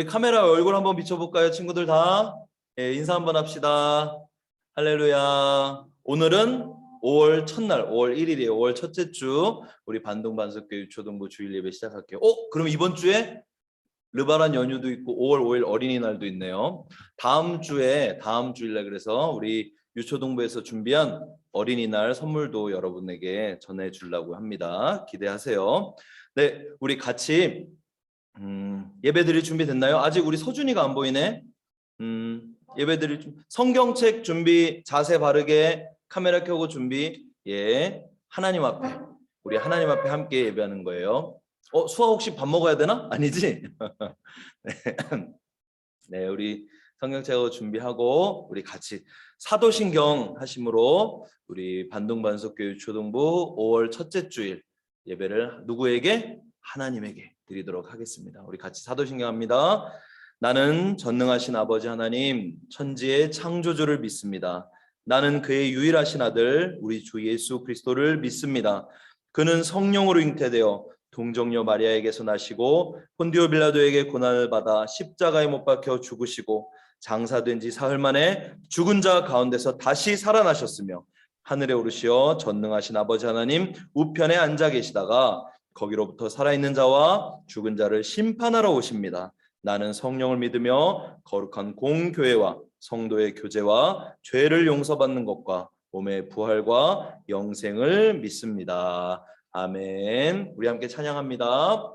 우리 카메라 얼굴 한번 비춰볼까요, 친구들 다? 예, 인사 한번 합시다. 할렐루야. 오늘은 5월 첫날, 5월 1일이에요. 5월 첫째 주 우리 반동반석교회 초등부 주일 예배 시작할게요. 그럼 이번 주에 르바란 연휴도 있고 5월 5일 어린이날도 있네요. 다음 주일날 그래서 우리 유초동부에서 준비한 어린이날 선물도 여러분에게 전해주려고 합니다. 기대하세요. 네, 우리 같이 예배드릴 준비 됐나요? 아직 우리 서준이가 안 보이네. 예배드릴 성경책 준비, 자세 바르게 카메라 켜고 준비. 예, 하나님 앞에 우리 하나님 앞에 함께 예배하는 거예요. 수아 혹시 밥 먹어야 되나? 아니지? 네, 우리 성경책을 준비하고 우리 같이 사도신경 하심으로 우리 반동반석교회 초등부 5월 첫째 주일 예배를 누구에게? 하나님에게 드리도록 하겠습니다. 우리 같이 사도신경 합니다. 나는 전능하신 아버지 하나님, 천지의 창조주를 믿습니다. 나는 그의 유일하신 아들 우리 주 예수 그리스도를 믿습니다. 그는 성령으로 잉태되어 동정녀 마리아에게서 나시고 본디오 빌라도에게 고난을 받아 십자가에 못 박혀 죽으시고 장사된 지 사흘 만에 죽은 자 가운데서 다시 살아나셨으며 하늘에 오르시어 전능하신 아버지 하나님 우편에 앉아 계시다가 거기로부터 살아있는 자와 죽은 자를 심판하러 오십니다. 나는 성령을 믿으며 거룩한 공교회와 성도의 교제와 죄를 용서받는 것과 몸의 부활과 영생을 믿습니다. 아멘. 우리 함께 찬양합니다.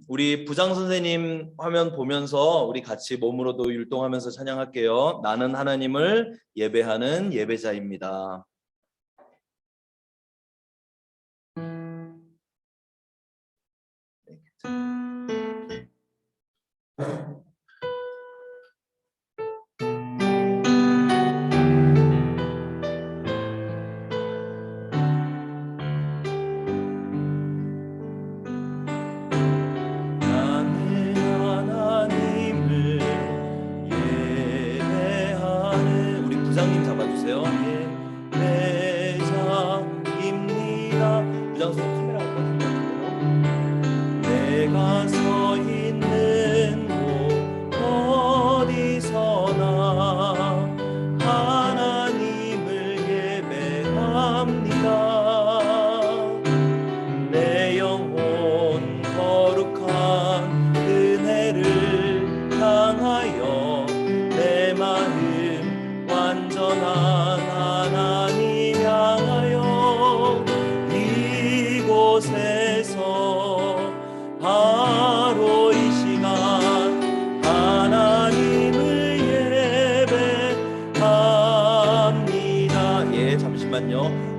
우리 부장 선생님 화면 보면서 우리 같이 몸으로도 율동하면서 찬양할게요. 나는 하나님을 예배하는 예배자입니다.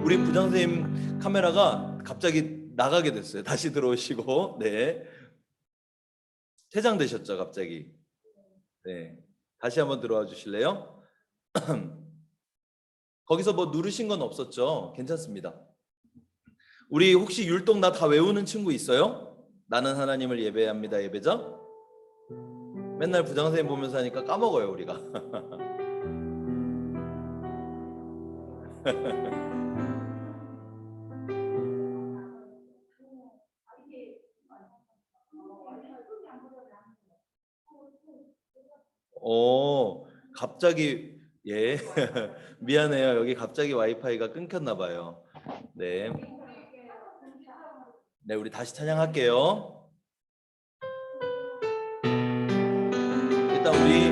우리 부장 선생님 카메라가 갑자기 나가게 됐어요. 다시 들어오시고, 네, 퇴장되셨죠, 갑자기. 네, 다시 한번 들어와 주실래요? 거기서 뭐 누르신 건 없었죠? 괜찮습니다. 우리 혹시 율동 나 다 외우는 친구 있어요? 나는 하나님을 예배합니다, 예배자? 맨날 부장 선생님 보면서 하니까 까먹어요, 우리가. 갑자기 예 미안해요. 여기 갑자기 와이파이가 끊겼나 봐요. 네, 네, 우리 다시 찬양할게요. 일단 우리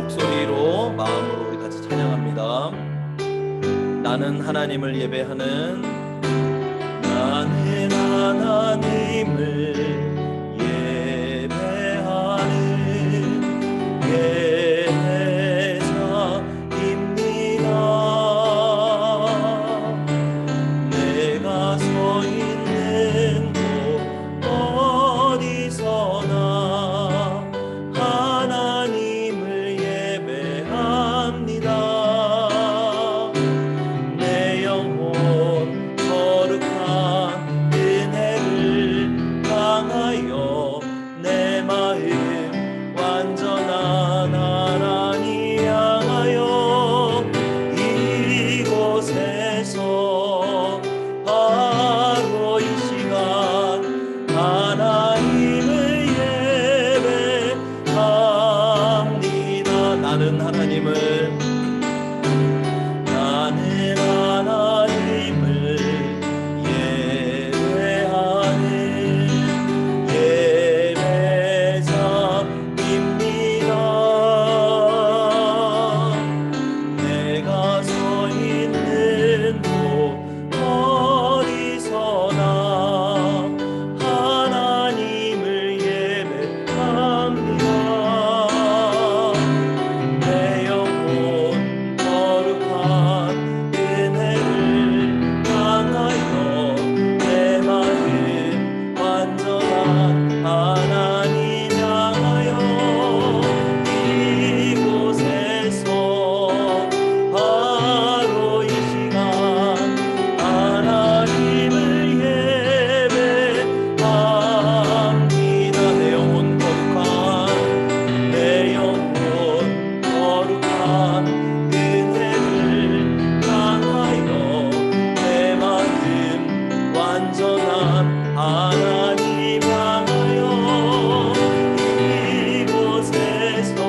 목소리로 마음으로 우리 같이 찬양합니다. 나는 하나님을 예배하는 나는 하나님을 전전한 하나님 향하여 이곳에서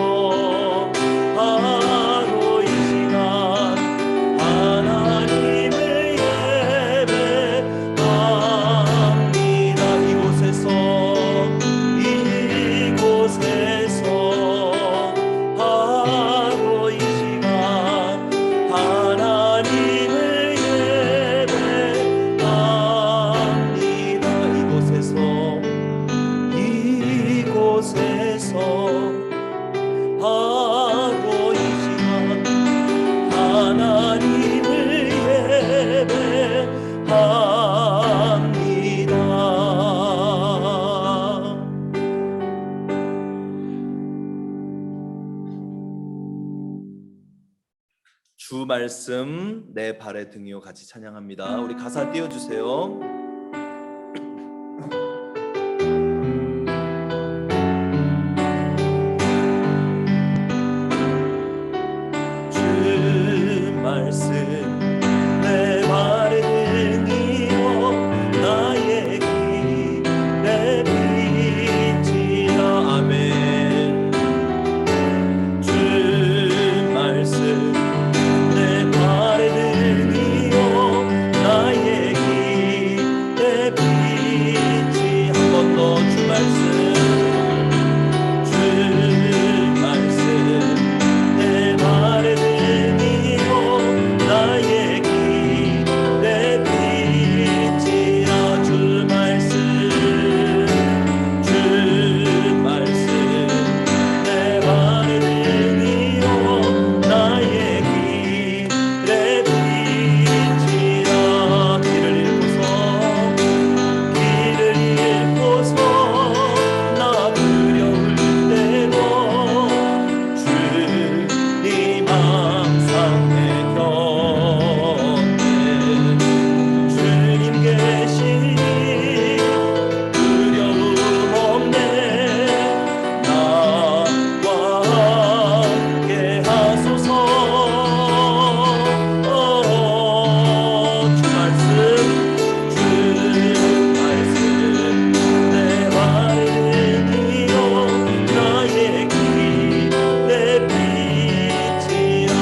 바로 이 시간 하나님을 예배합니다. 이곳에서 바로 이 시간 하나님을 예배합니다. 이곳에서 바로 이 시간 하나님을 예배합니다. 주 말씀 내 발의 등이요 같이 찬양합니다. 우리 가사 띄워주세요. 말씀 내 발의 등이요 나의 길의 빛이라. 아멘. 주 말씀 내 발의 등이요 나의 길의 빛이. 한 번 더 주 말씀 내 발의 나의 길의 빛이라. 주 말씀 내 발의 등이요 나의 길의 빛이라. 길을 잃고서 나 두려울 때도 주님 항상 내 주님 계시니 두려움 없네. 나와 함께 하소서. 주 말씀 내 발의 등이요 나의 길의 빛이라.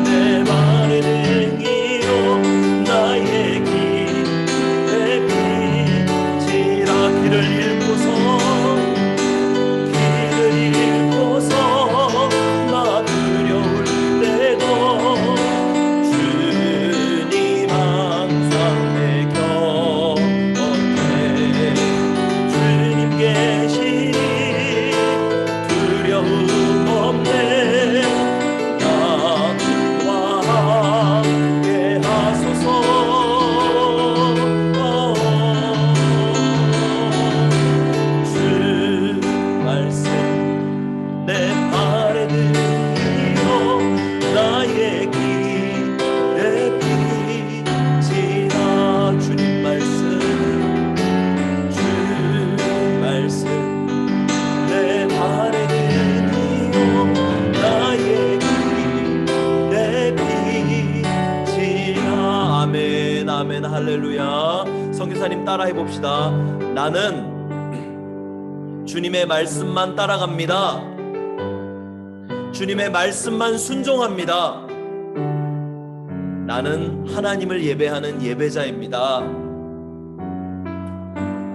내 발의 등이요 나의 길의 빛이라. 길을 잃고서 나 두려울 때도 주님 항상 내 곁에. 주님 계시니 두려움 없네. 나와 함께 하소서. 주 말씀 내 발의 등이요 나의 길의 빛이라. 주님 말씀 내 발의 등이요 나의 길의 빛이라. 아멘 아멘 할렐루야. 선교사님 따라해 봅시다. 나는 주님의 말씀만 따라갑니다. 주님의 말씀만 순종합니다. 나는 하나님을 예배하는 예배자입니다.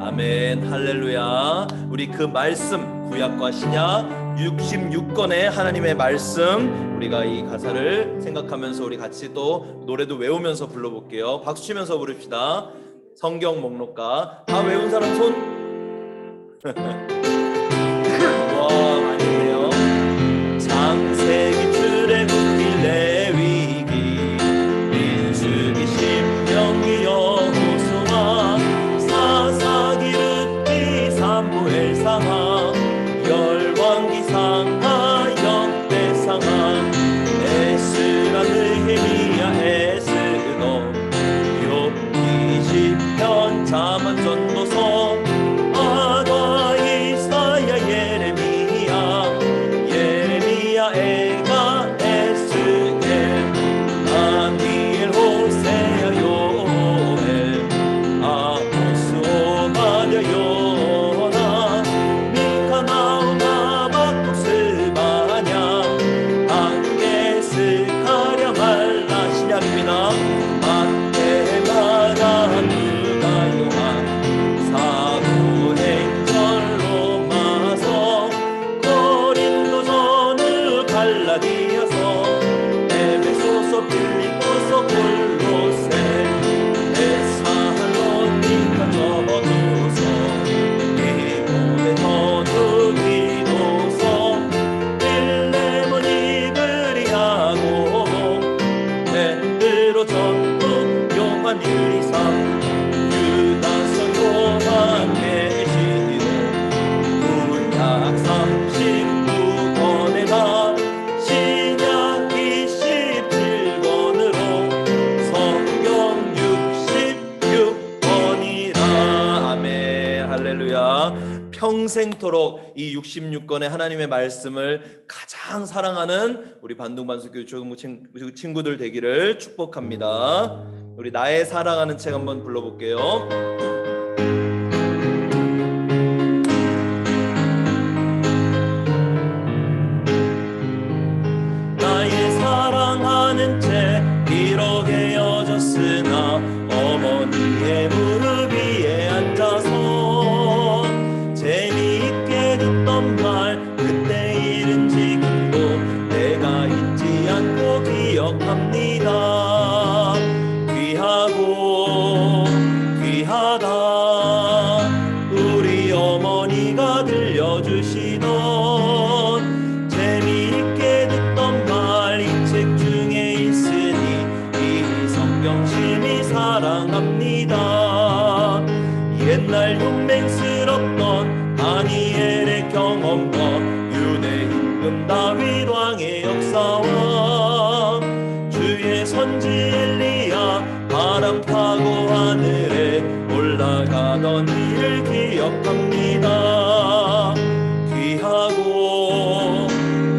아멘 할렐루야. 우리 그 말씀 구약과 신약 66권의 하나님의 말씀, 우리가 이 가사를 생각하면서 우리 같이 또 노래도 외우면서 불러볼게요. 박수 치면서 부릅시다. 성경 목록가 다 외운 사람 손. 와 많이 해요. 창세기 출애굽기 레위기 민수기 신명기 여호수아 사사기 룻기 사무엘 상하 열왕기 상하 역대상하 에스라 느헤미야 에스더 욥기 시편 자만 전도서 아가 이사야 예레미야 베드로 전도 요한 1, 2, 3 유다서 요한 계시록 구약 39권에 다 신약 27권으로 성경 66권이라. 아멘. 할렐루야. 평생토록 이 66권의 하나님의 말씀을 가장 사랑하는 우리 반둥반석교회 조동부 친구들 되기를 축복합니다. 우리 나의 사랑하는 책 한번 불러볼게요. 나의 사랑하는 책 이렇게 여졌으나 어머니의 무릎 위에 앉아서 재미있게 듣던 말 그때 일은 지금도 내가 잊지 않고 기억합니다. 귀하고 귀하다 우리 어머니가 들려주시던 재미있게 듣던 말 이 책 중에 있으니 이 성경 심히 사랑합니다. 옛날 용맹스럽던 다니엘의 경험과 유대 임금 다윗 왕의 역사와 주의 선지 엘리야 바람 타고 하늘에 올라가던 일을 기억합니다. 귀하고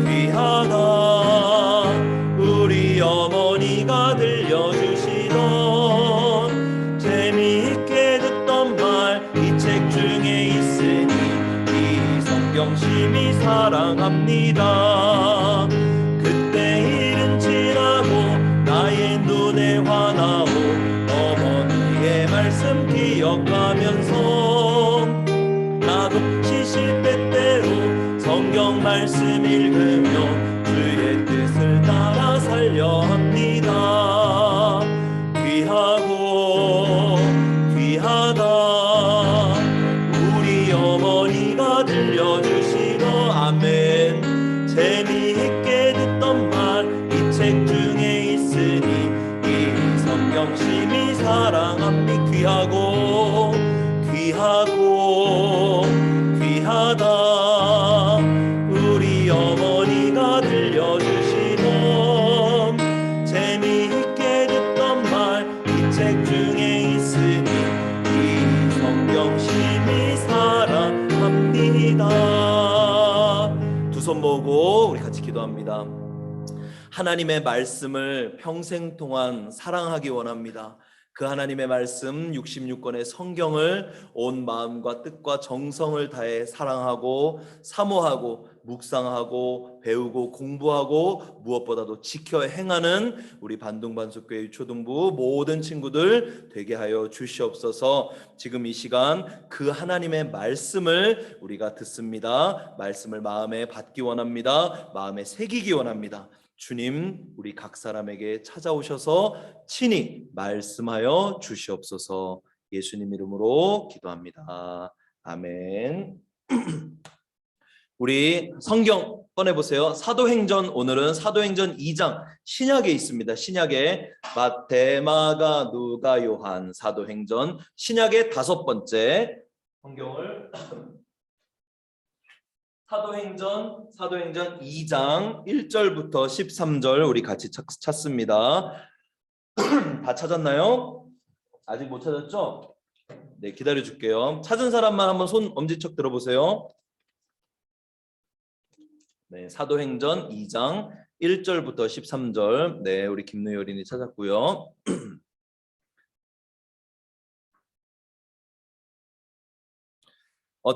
귀하다 우리 어머니가 들려주시던 재미있게 듣던 말 이 책 중에 있으니 이 성경 심히 사랑합니다. 그때 일은 지나고 나의 눈에 화나오 어머니의 말씀 기억하면서 나도 시실 때때로 성경 말씀 읽으며 주의 뜻을 따라 살려 합니다. 귀하고 귀하다 우리 어머니가 들려주시던 아멘. 재미있게 듣던 말 이 책 중에 있으니 이 성경 심히 사랑합니다. 귀하고 귀하고 귀하다 우리 어머니가 들려주시던 재미있게 듣던 말 이 책 중에 있으니 이 성경 심히 사랑합니다. 두 손 모으고 우리 같이 기도합니다. 하나님의 말씀을 평생 동안 사랑하기 원합니다. 그 하나님의 말씀 66권의 성경을 온 마음과 뜻과 정성을 다해 사랑하고 사모하고 묵상하고 배우고 공부하고 무엇보다도 지켜 행하는 우리 반둥반석교회 초등부 모든 친구들 되게 하여 주시옵소서. 지금 이 시간 그 하나님의 말씀을 우리가 듣습니다. 말씀을 마음에 받기 원합니다. 마음에 새기기 원합니다. 주님 우리 각 사람에게 찾아오셔서 친히 말씀하여 주시옵소서. 예수님 이름으로 기도합니다. 아멘. 우리 성경 꺼내보세요. 사도행전, 오늘은 사도행전 2장 신약에 있습니다. 신약에 마태, 마가, 누가, 요한. 사도행전 신약의 5번째 성경을 사도행전 2장 1절부터 13절 우리 같이 찾습니다. 다 찾았나요? 아직 못 찾았죠? 네, 기다려 줄게요. 찾은 사람만 한번 손 엄지척 들어보세요. 네, 사도행전 2장 1절부터 13절. 네, 우리 김누희 어린이 찾았고요.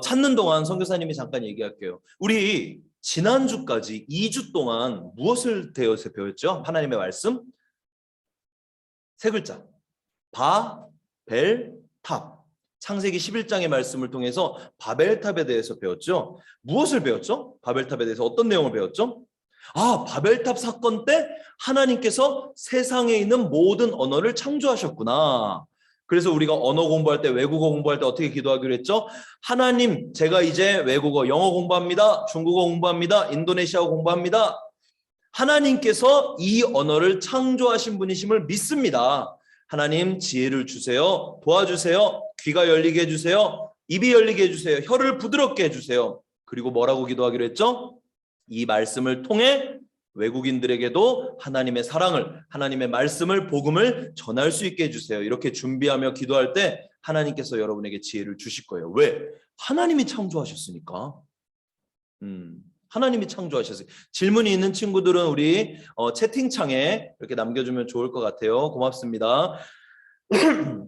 찾는 동안 선교사님이 잠깐 얘기할게요. 우리 지난주까지 2주 동안 무엇을 대해서 배웠죠? 하나님의 말씀? 세 글자. 바벨탑. 창세기 11장의 말씀을 통해서 바벨탑에 대해서 배웠죠. 무엇을 배웠죠? 바벨탑에 대해서 어떤 내용을 배웠죠? 바벨탑 사건 때 하나님께서 세상에 있는 모든 언어를 창조하셨구나. 그래서 우리가 언어 공부할 때, 외국어 공부할 때 어떻게 기도하기로 했죠? 하나님, 제가 이제 외국어, 영어 공부합니다. 중국어 공부합니다. 인도네시아어 공부합니다. 하나님께서 이 언어를 창조하신 분이심을 믿습니다. 하나님 지혜를 주세요. 도와주세요. 귀가 열리게 해주세요. 입이 열리게 해주세요. 혀를 부드럽게 해주세요. 그리고 뭐라고 기도하기로 했죠? 이 말씀을 통해 외국인들에게도 하나님의 사랑을, 하나님의 말씀을, 복음을 전할 수 있게 해주세요. 이렇게 준비하며 기도할 때 하나님께서 여러분에게 지혜를 주실 거예요. 왜? 하나님이 창조하셨으니까. 하나님이 창조하셨어요. 질문이 있는 친구들은 우리 채팅창에 이렇게 남겨주면 좋을 것 같아요. 고맙습니다.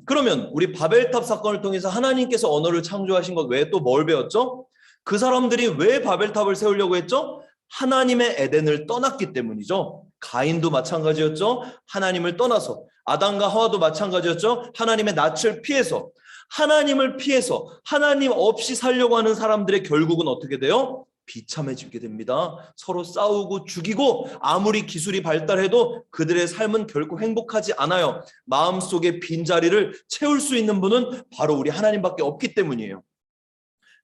그러면 우리 바벨탑 사건을 통해서 하나님께서 언어를 창조하신 것 외에 또 뭘 배웠죠? 그 사람들이 왜 바벨탑을 세우려고 했죠? 하나님의 에덴을 떠났기 때문이죠. 가인도 마찬가지였죠. 하나님을 떠나서. 아담과 하와도 마찬가지였죠. 하나님의 낯을 피해서. 하나님을 피해서 하나님 없이 살려고 하는 사람들의 결국은 어떻게 돼요? 비참해지게 됩니다. 서로 싸우고 죽이고 아무리 기술이 발달해도 그들의 삶은 결코 행복하지 않아요. 마음속의 빈자리를 채울 수 있는 분은 바로 우리 하나님밖에 없기 때문이에요.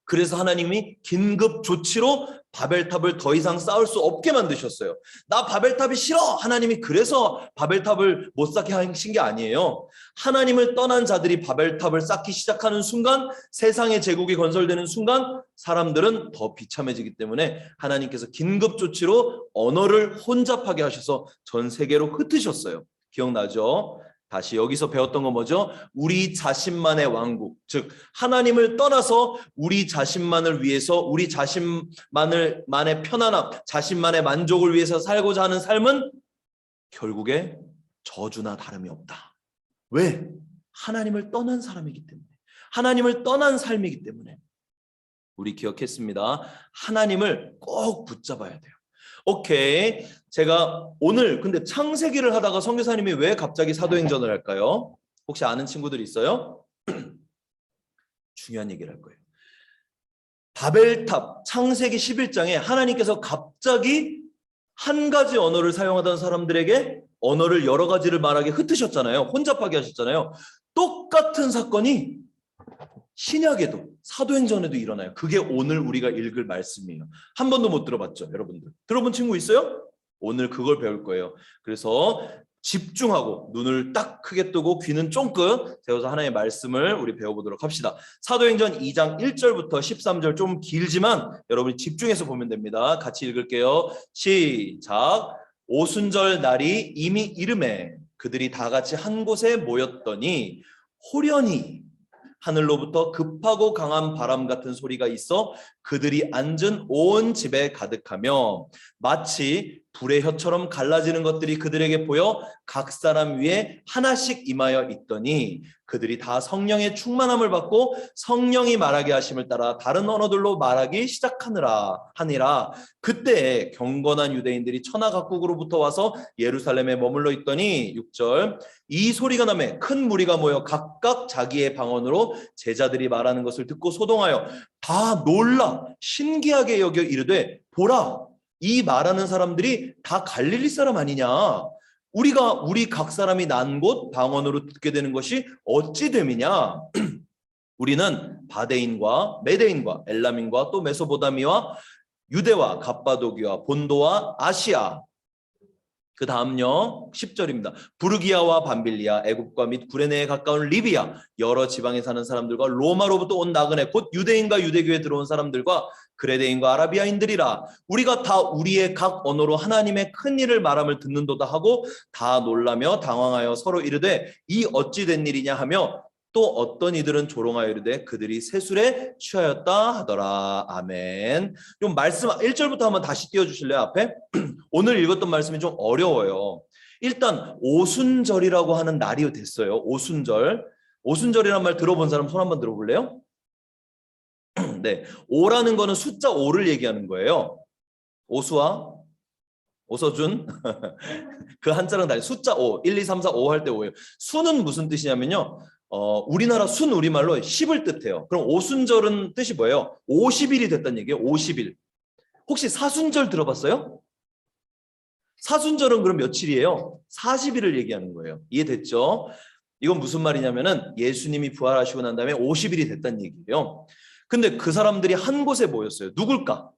그래서 하나님이 긴급 조치로 바벨탑을 더 이상 쌓을 수 없게 만드셨어요. 나 바벨탑이 싫어! 하나님이 그래서 바벨탑을 못 쌓게 하신 게 아니에요. 하나님을 떠난 자들이 바벨탑을 쌓기 시작하는 순간, 세상의 제국이 건설되는 순간 사람들은 더 비참해지기 때문에 하나님께서 긴급 조치로 언어를 혼잡하게 하셔서 전 세계로 흩으셨어요. 기억나죠? 다시 여기서 배웠던 건 뭐죠? 우리 자신만의 왕국, 즉 하나님을 떠나서 우리 자신만을 위해서 우리 자신만의 편안함, 자신만의 만족을 위해서 살고자 하는 삶은 결국에 저주나 다름이 없다. 왜? 하나님을 떠난 사람이기 때문에, 하나님을 떠난 삶이기 때문에. 우리 기억했습니다. 하나님을 꼭 붙잡아야 돼요. 오케이. 제가 오늘 근데 창세기를 하다가 선교사님이 왜 갑자기 사도행전을 할까요? 혹시 아는 친구들 있어요? 중요한 얘기를 할 거예요. 바벨탑 창세기 11장에 하나님께서 갑자기 한 가지 언어를 사용하던 사람들에게 언어를 여러 가지를 말하게 흩으셨잖아요. 혼잡하게 하셨잖아요. 똑같은 사건이 신약에도 사도행전에도 일어나요. 그게 오늘 우리가 읽을 말씀이에요. 한 번도 못 들어봤죠, 여러분들? 들어본 친구 있어요? 오늘 그걸 배울 거예요. 그래서 집중하고 눈을 딱 크게 뜨고 귀는 쫑긋 세워서 하나님의 말씀을 우리 배워보도록 합시다. 사도행전 2장 1절부터 13절 좀 길지만 여러분이 집중해서 보면 됩니다. 같이 읽을게요. 시작. 오순절 날이 이미 이름에 그들이 다 같이 한 곳에 모였더니 호련히 하늘로부터 급하고 강한 바람 같은 소리가 있어 그들이 앉은 온 집에 가득하며 마치 불의 혀처럼 갈라지는 것들이 그들에게 보여 각 사람 위에 하나씩 임하여 있더니 그들이 다 성령의 충만함을 받고 성령이 말하게 하심을 따라 다른 언어들로 말하기 시작하니라. 그때 경건한 유대인들이 천하 각국으로부터 와서 예루살렘에 머물러 있더니 6절 이 소리가 나매 큰 무리가 모여 각각 자기의 방언으로 제자들이 말하는 것을 듣고 소동하여 다 놀라 신기하게 여겨 이르되 보라 이 말하는 사람들이 다 갈릴리 사람 아니냐? 우리 각 사람이 난 곳 방언으로 듣게 되는 것이 어찌 됨이냐? 우리는 바데인과 메데인과 엘람인과 또 메소보다미와 유대와 갑바도기와 본도와 아시아 그 다음요 10절입니다. 부르기아와 밤빌리아, 애굽과 및 구레네에 가까운 리비아, 여러 지방에 사는 사람들과 로마로부터 온 나그네, 곧 유대인과 유대교에 들어온 사람들과 그레데인과 아라비아인들이라. 우리가 다 우리의 각 언어로 하나님의 큰 일을 말함을 듣는도다 하고 다 놀라며 당황하여 서로 이르되 이 어찌 된 일이냐 하며 또 어떤 이들은 조롱하여 이르되 그들이 세술에 취하였다 하더라. 아멘. 좀 말씀 1절부터 한번 다시 띄워주실래요? 앞에 오늘 읽었던 말씀이 좀 어려워요. 일단 오순절이라고 하는 날이 됐어요. 오순절이란 말 들어본 사람 손 한번 들어볼래요? 네, 오라는 거는 숫자 5를 얘기하는 거예요. 오수아, 오서준 그 한자랑 달리 숫자 5, 1, 2, 3, 4, 5 할 때 5예요. 수는 무슨 뜻이냐면요. 우리나라 순 우리말로 10을 뜻해요. 그럼 오순절은 뜻이 뭐예요? 50일이 됐다는 얘기예요. 50일. 혹시 사순절 들어봤어요? 사순절은 그럼 며칠이에요? 40일을 얘기하는 거예요. 이해됐죠? 이건 무슨 말이냐면은 예수님이 부활하시고 난 다음에 50일이 됐다는 얘기예요. 근데 그 사람들이 한 곳에 모였어요. 누굴까?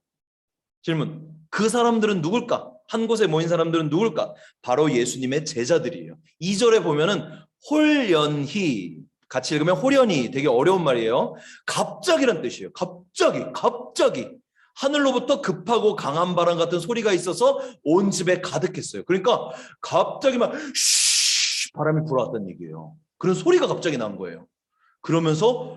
질문. 그 사람들은 누굴까? 한 곳에 모인 사람들은 누굴까? 바로 예수님의 제자들이에요. 2절에 보면은 홀연히, 같이 읽으면 홀연히, 되게 어려운 말이에요. 갑자기란 뜻이에요. 갑자기 하늘로부터 급하고 강한 바람 같은 소리가 있어서 온 집에 가득했어요. 그러니까 갑자기 막 바람이 불어왔다는 얘기예요. 그런 소리가 갑자기 난 거예요. 그러면서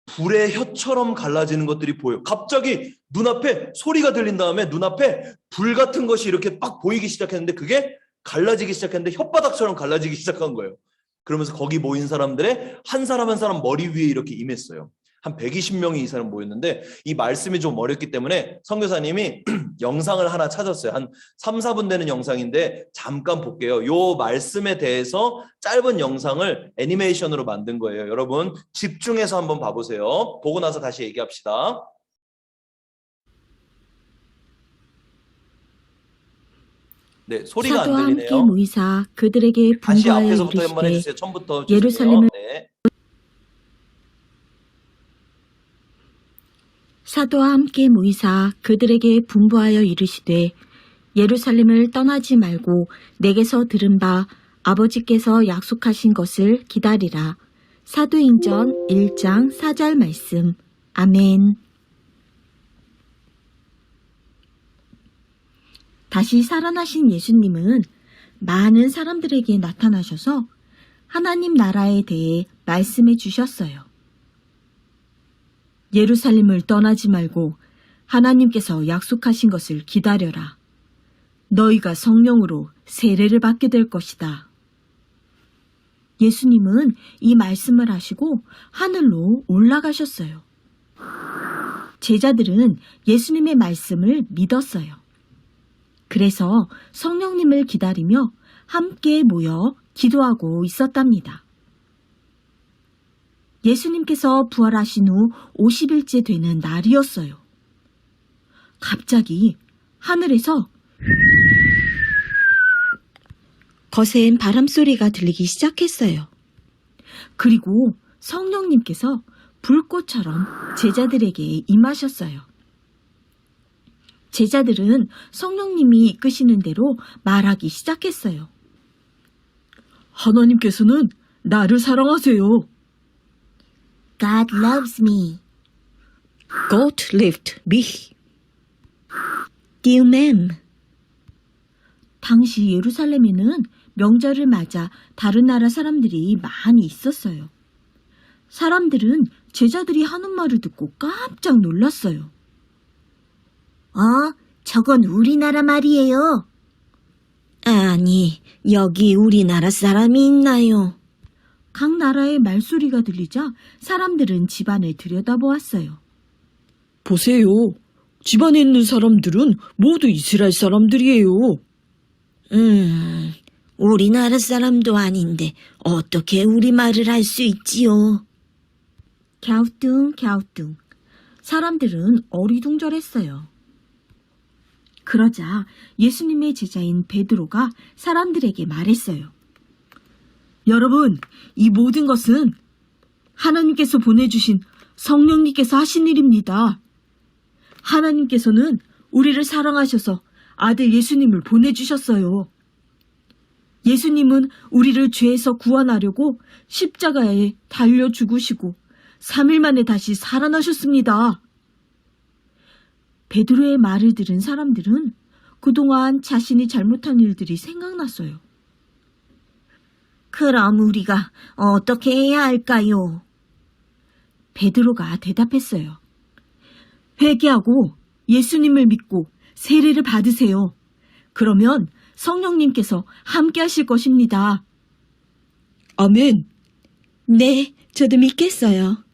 불의 혀처럼 갈라지는 것들이 보여요. 갑자기 눈앞에 소리가 들린 다음에 눈앞에 불 같은 것이 이렇게 막 보이기 시작했는데 그게 갈라지기 시작했는데 혓바닥처럼 갈라지기 시작한 거예요. 그러면서 거기 모인 사람들의 한 사람 한 사람 머리 위에 이렇게 임했어요. 한 120명이 이 사람 모였는데 이 말씀이 좀 어렵기 때문에 선교사님이 영상을 하나 찾았어요. 한 3, 4분 되는 영상인데 잠깐 볼게요. 이 말씀에 대해서 짧은 영상을 애니메이션으로 만든 거예요. 여러분 집중해서 한번 봐보세요. 보고 나서 다시 얘기합시다. 네, 소리가 안 사도와 함께 들리네요. 모이사 그들에게 다시 분부하여 앞에서부터 한번 이르시되 해주세요. 처음부터 주세요. 예루살렘을 네. 사도와 함께 모이사 그들에게 분부하여 이르시되 예루살렘을 떠나지 말고 내게서 들은 바 아버지께서 약속하신 것을 기다리라. 사도행전 1장 4절 말씀. 아멘. 다시 살아나신 예수님은 많은 사람들에게 나타나셔서 하나님 나라에 대해 말씀해 주셨어요. 예루살렘을 떠나지 말고 하나님께서 약속하신 것을 기다려라. 너희가 성령으로 세례를 받게 될 것이다. 예수님은 이 말씀을 하시고 하늘로 올라가셨어요. 제자들은 예수님의 말씀을 믿었어요. 그래서 성령님을 기다리며 함께 모여 기도하고 있었답니다. 예수님께서 부활하신 후 50일째 되는 날이었어요. 갑자기 하늘에서 거센 바람소리가 들리기 시작했어요. 그리고 성령님께서 불꽃처럼 제자들에게 임하셨어요. 제자들은 성령님이 이끄시는 대로 말하기 시작했어요. 하나님께서는 나를 사랑하세요. God loves me. God loved me. Dear ma'am. 당시 예루살렘에는 명절을 맞아 다른 나라 사람들이 많이 있었어요. 사람들은 제자들이 하는 말을 듣고 깜짝 놀랐어요. 저건 우리나라 말이에요. 아니, 여기 우리나라 사람이 있나요? 각 나라의 말소리가 들리자 사람들은 집안을 들여다보았어요. 보세요. 집안에 있는 사람들은 모두 이스라엘 사람들이에요. 우리나라 사람도 아닌데 어떻게 우리말을 할 수 있지요? 갸우뚱. 사람들은 어리둥절했어요. 그러자 예수님의 제자인 베드로가 사람들에게 말했어요. 여러분, 이 모든 것은 하나님께서 보내주신 성령님께서 하신 일입니다. 하나님께서는 우리를 사랑하셔서 아들 예수님을 보내주셨어요. 예수님은 우리를 죄에서 구원하려고 십자가에 달려 죽으시고 3일 만에 다시 살아나셨습니다. 베드로의 말을 들은 사람들은 그동안 자신이 잘못한 일들이 생각났어요. 그럼 우리가 어떻게 해야 할까요? 베드로가 대답했어요. 회개하고 예수님을 믿고 세례를 받으세요. 그러면 성령님께서 함께 하실 것입니다. 아멘. 네, 저도 믿겠어요.